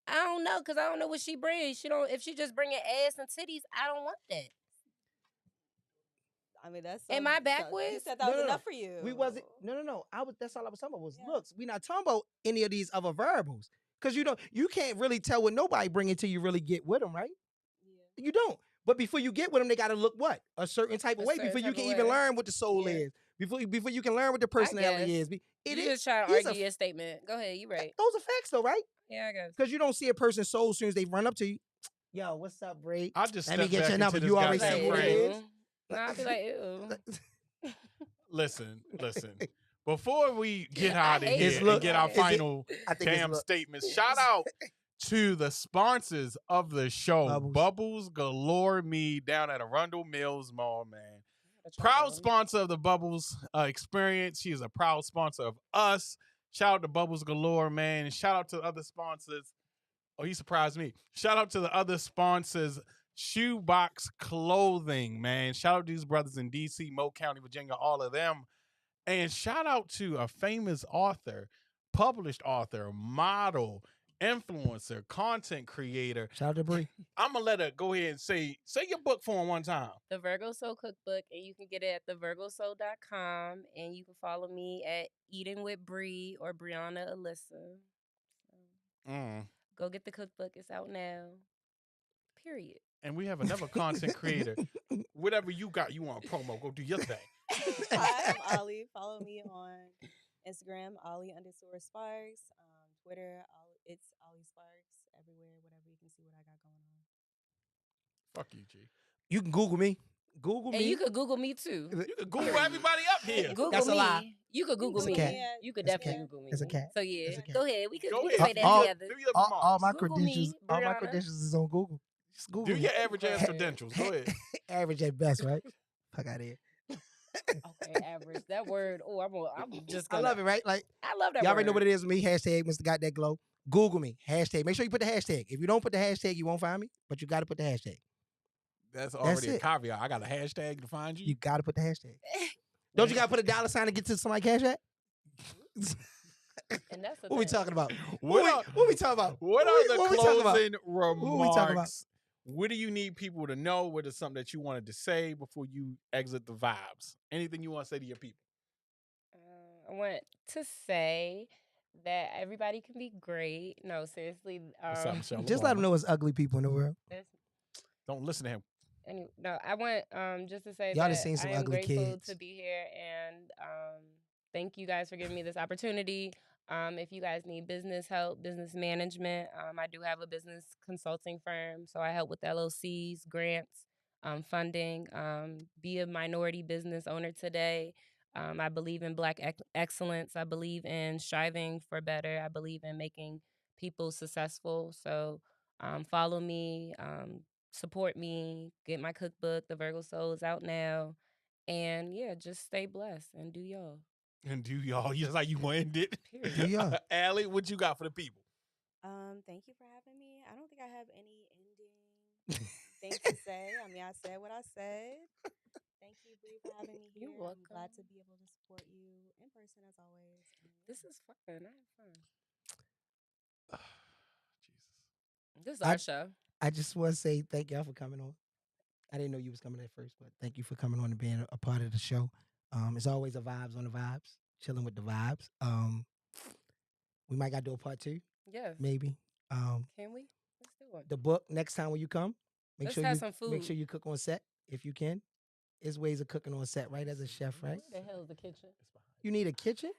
I don't know, because I don't know what she brings. If she just bringing ass and titties, I don't want that. I mean, that's Am I you backwards? said that No, was no, no. enough for you. We wasn't. No. That's all I was talking about was Yeah. looks. We not talking about any of these other variables because you can't really tell what nobody bring until you really get with them, right? Yeah. You don't. But before you get with them, they got to look what a certain type of A way certain before you type can of even way. learn what the soul Yeah. is. Before you can learn what the personality guess. is. It You is. just trying to these are argue your statement. Go ahead. You right. Those are facts, though, right? Yeah, I guess. Because you don't see a person's soul as soon as they run up to you. Yo, what's up, Bray? I just Let me step get back your number. into this You already goddamn see what it frame. is. No, I'd be like, ew. Listen. Before we get I out of hate here it. and get our Is it- final I think it's damn look. statements, shout out to the sponsors of the show, Bubbles. Bubbles Galore Me down at Arundel Mills Mall, man. Try Proud those. sponsor of the Bubbles experience. She is a proud sponsor of us. Shout out to Bubbles Galore, man. And shout out to other sponsors. Oh, he surprised me. Shout out to the other sponsors, Shoebox Clothing, man. Shout out to these brothers in DC, Mo County, Virginia, all of them. And shout out to a famous author, published author, model, influencer, content creator. Shout out to Bree. I'm gonna let her go ahead and say your book for him one time. The Virgo Soul Cookbook, and you can get it at thevirgosoul.com, and you can follow me at Eating with Bree or Brianna Alyssa. So, go get the cookbook. It's out now. Period. And we have another content creator. Whatever you got, you want a promo, go do your thing. Hi, I'm Ollie. Follow me on Instagram, Ollie_Sparks. Twitter, it's Ollie Sparks. Everywhere, whatever, you can see what I got going on. Fuck you, G. You can Google me. Google And me. you could Google me too. You can Google everybody up here. Google That's a me. lie. You could Google It's a me. cat. You could It's a definitely cat. Google me. It's a cat. So yeah, It's a cat. go ahead. We could Go say ahead. that All- together. Do your all remarks. my Google credentials, me, all my Brianna. credentials is on Google. Just Google Do me. your average ass Right. credentials. Go ahead. Average at best, right? Fuck out of here. Okay, average. That word. Oh, I'm just. I Gonna, love it, right? Like I love that. y'all already know word. what it is with me. Hashtag Mr. Got That Glow. Google me. Hashtag. Make sure you put the hashtag. If you don't put the hashtag, you won't find me. But you got to put the hashtag. That's already a it. caveat. I got a hashtag to find you. You got to put the hashtag. Don't you got to put a dollar sign to get to somebody's cash app? And that's the What we thing. talking about? What What we talking about? What are the what we talking about? closing What we talking about? remarks? What do you need people to know? What is something that you wanted to say before you exit the vibes? Anything you want to say to your people? I want to say that everybody can be great. No, seriously. What's up, Michelle? Just let them know it's ugly people in the world. Don't listen to him. No, I want just to say Y'all done that seen some I am ugly grateful kids. to be here, and thank you guys for giving me this opportunity. If you guys need business help, business management, I do have a business consulting firm, so I help with LLCs, grants, funding. Be a minority business owner today. I believe in Black excellence. I believe in striving for better. I believe in making people successful. So follow me, support me, get my cookbook. The Virgo Soul is out now. And yeah, just stay blessed and do y'all. And do y'all just like you want to end it? Period. Do y'all. Allie, what you got for the people? Thank you for having me. I don't think I have any ending things to say. I mean, I said what I said. Thank you, Bree, for having me here. You're welcome. I'm glad to be able to support you in person as always. This is fun. I had fun. Jesus. This is our show. I just want to say thank y'all for coming on. I didn't know you was coming at first, but thank you for coming on and being a part of the show. It's always a vibes on the vibes, chilling with the vibes. We might got to do a part 2, Yes. maybe. Can we? Let's do one. The book next time when you come, make Let's sure have you some make food. sure you cook on set if you can. There's ways of cooking on set, right? As a chef, right? Where the hell is the kitchen? You need a kitchen?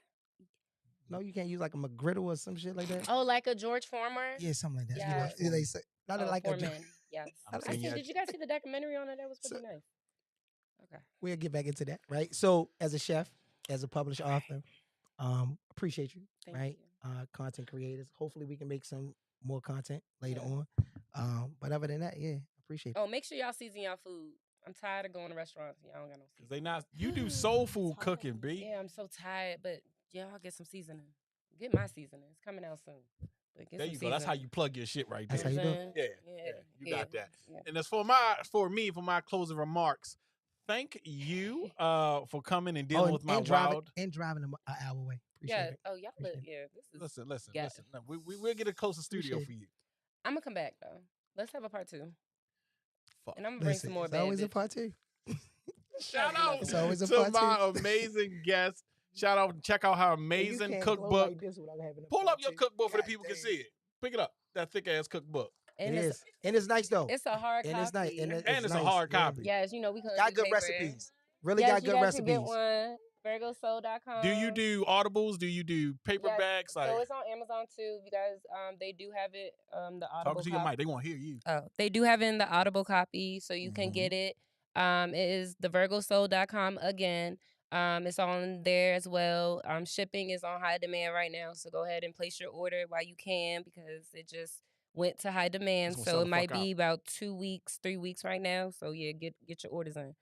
No, you can't use like a McGriddle or some shit like that. Oh, like a George Foreman? Yeah, something like that. Yeah. You know, they say not Oh, like a. Foreman. Yes. I'm I saying see, yeah. did you guys see the documentary on it? That was pretty nice. Okay. We'll get back into that, right? So, as a chef, as a published author, appreciate you, Thank right? you. Content creators. Hopefully, we can make some more content later Yeah. on. But other than that, yeah, appreciate it. Oh, make sure y'all season y'all food. I'm tired of going to restaurants. Y'all don't got no Cause seasoning. they not. You do soul food cooking, B. Yeah, I'm so tired, but y'all get some seasoning. Get my seasoning. It's coming out soon. But get There some you go. That's how seasoning. you plug your shit right That's there. how you do it. saying? Yeah, you got that. Yeah. And as for my closing remarks, thank you for coming and dealing with my and driving wild. and driving an hour away. Appreciate Yeah. it. Oh, y'all look. Appreciate Yeah. This is. Listen. Yeah. No, we'll get a closer studio Appreciate for you. I'm gonna come back though. Let's have a part 2, Fuck. and I'm gonna bring Listen, some more it's bad always a bitches. part 2. Shout out It's always a to fun my too. amazing guest. Shout out, check out her And you amazing can't glow cookbook. like this without having a Pull fun up your too. cookbook for the God people can damn. see it. Pick it up. That thick ass cookbook. And It it's is. And it's nice though. it's a hard And copy. it's nice. And And it's a nice. hard Yeah. copy. Yes, you know we couldn't Got do good paper. recipes. Really Yes, got you good guys should get recipes. one. VirgoSoul.com. Do you do audibles? Do you do paperbacks? So it's on Amazon too. You guys, they do have it. The Audible. Talk to your mic. They want to hear you. Oh, they do have it in the Audible copy, so you can get it. It is the VirgoSoul.com again. It's on there as well. Shipping is on high demand right now, so go ahead and place your order while you can because it just went to high demand. gonna So sell it the might fuck be about 2 weeks, 3 weeks right now. So yeah, get your orders in.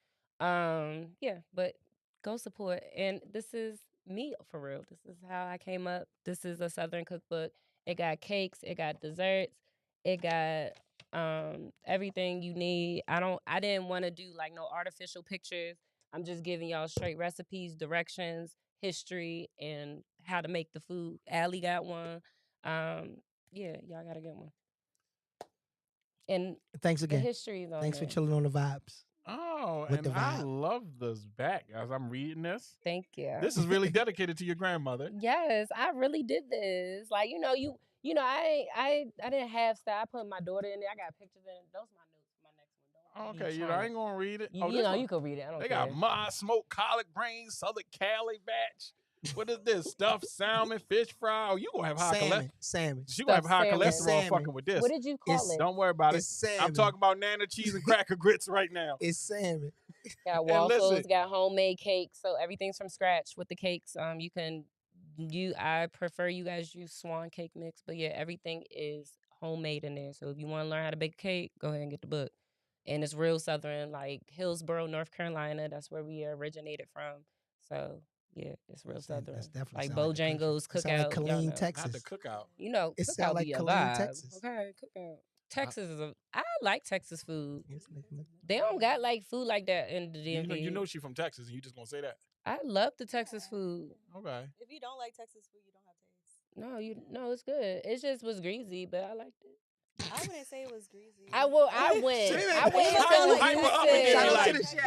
Yeah, but go support. And this is me for real. This is how I came up. This is a Southern cookbook. It got cakes, it got desserts, it got everything you need. I didn't want to do like no artificial pictures. I'm just giving y'all straight recipes, directions, history, and how to make the food. Allie got one. Yeah, y'all gotta get one. And Thanks the again. history is on Thanks for there. chilling on the vibes. Oh, With and the I vibe. love this back as I'm reading this. Thank you. This is really dedicated to your grandmother. Yes, I really did this. Like, I didn't have style. I put my daughter in there. I got pictures in it. Those are my notes for my next one. Don't be Okay, trying I ain't gonna read it. to- Oh, you this know, one- you can read it. I don't They care. got my smoked collard greens, Southern Cali batch. What is this? Stuffed salmon, fish fry. Oh, you gonna have high cholesterol. Salmon. She gonna have Stuffed high salmon. cholesterol Salmon. fucking with this. What did you call It's- it? Don't worry about it. It's salmon. I'm talking about nana cheese and cracker grits right now. It's salmon. Got And waffles, listen- got homemade cakes. So everything's from scratch with the cakes. I prefer you guys use Swan cake mix, but yeah, everything is homemade in there. So if you want to learn how to bake a cake, go ahead and get the book. And it's real Southern, like Hillsboro, North Carolina. That's where we originated from. So yeah, it's real Southern. That's definitely like sound like the country. Bojangles, It sound like Cookout. y'all Killeen, know. Not Texas. the cookout. You know, It Cookout sound like be a Killeen, vibe. Texas. Okay, Cookout. Texas is I like Texas food. It's like- They don't got like food like that in the DMV. You know she from Texas, and you just gonna say that. I love the Texas food. Okay. If you don't like Texas food, you don't have taste. No, it's good. It just was greasy, but I liked it. I wouldn't say it was greasy. I went. She didn't- I went Shout out to to hype her up Houston. and then Shout be out like- to the chef.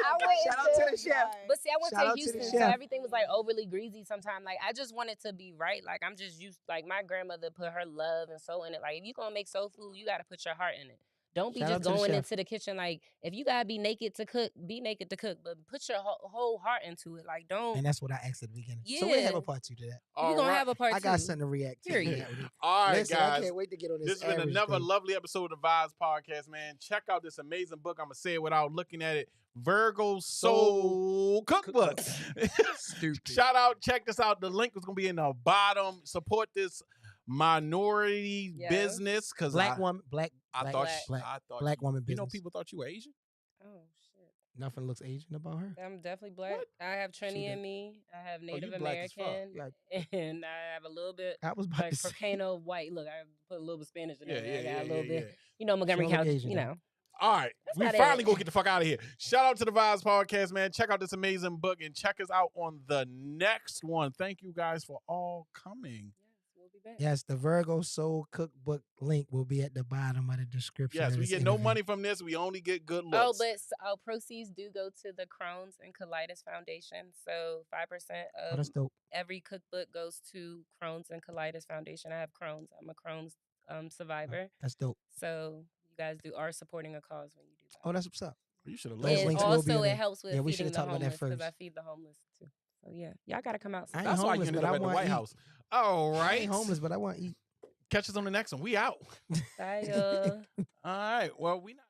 I went Shout out to to- the chef. But see, I went Shout out to to the Houston, so chef. everything was like overly greasy sometimes. Like I just want it to be right. Like I'm just used. Like my grandmother put her love and soul in it. Like if you gonna make soul food, you gotta put your heart in it. Don't be Shout out just to the going chef. into the kitchen like if you gotta be naked to cook, be naked to cook. But put your whole heart into it. Like don't. And that's what I asked at the beginning. So we have Yeah. a part 2 to that. You gonna have a part I got two. something to react to. Period. All right, Listen, I guys. can't wait to get on this. This has been average another thing. lovely episode of the Vibes Podcast, man. Check out this amazing book. I'm gonna say it without looking at it. Virgo Soul Cookbook. Stupid. Shout out, check this out. The link is gonna be in the bottom. Support this minority Yes. business because Black woman, black, I black, thought black, I thought black woman you know business. people thought you were Asian. Oh shit. Nothing looks Asian about her. I'm definitely black. What? I have Trini did. in me. I have you Native black as fuck. American, Like, and I have a little bit I was about like to say. Volcano white. Look, I put a little bit of Spanish in Yeah, there. yeah, I got yeah, a little yeah, bit. You know, Montgomery She don't look County. Asian, You though. know. All right, we about finally it. gonna get the fuck out of here. Shout out to the Vibes Podcast, man. Check out this amazing book and check us out on the next one. Thank you guys for all coming. Yes, we'll be back. Yes, the Virgo Soul Cookbook link will be at the bottom of the description. Yes, of we this get no interview. money from this. We only get good Oh, looks. but proceeds do go to the Crohn's and Colitis Foundation. So 5% Oh, of that's dope. every cookbook goes to Crohn's and Colitis Foundation. I have Crohn's. I'm a Crohn's survivor. That's dope. So you guys are supporting a cause when you do that. Oh, that's what's up. You should have Those let And links will be also in it there. helps with Yeah, we feeding should've the talked about that homeless because I first. feed the homeless too. So yeah, y'all gotta come out. I ain't That's why you homeless, ended but up I at the want White eat. House. All I right. ain't homeless, but I want to eat. Catch us on the next one. We out. Bye, y'all. All right. Well, we not.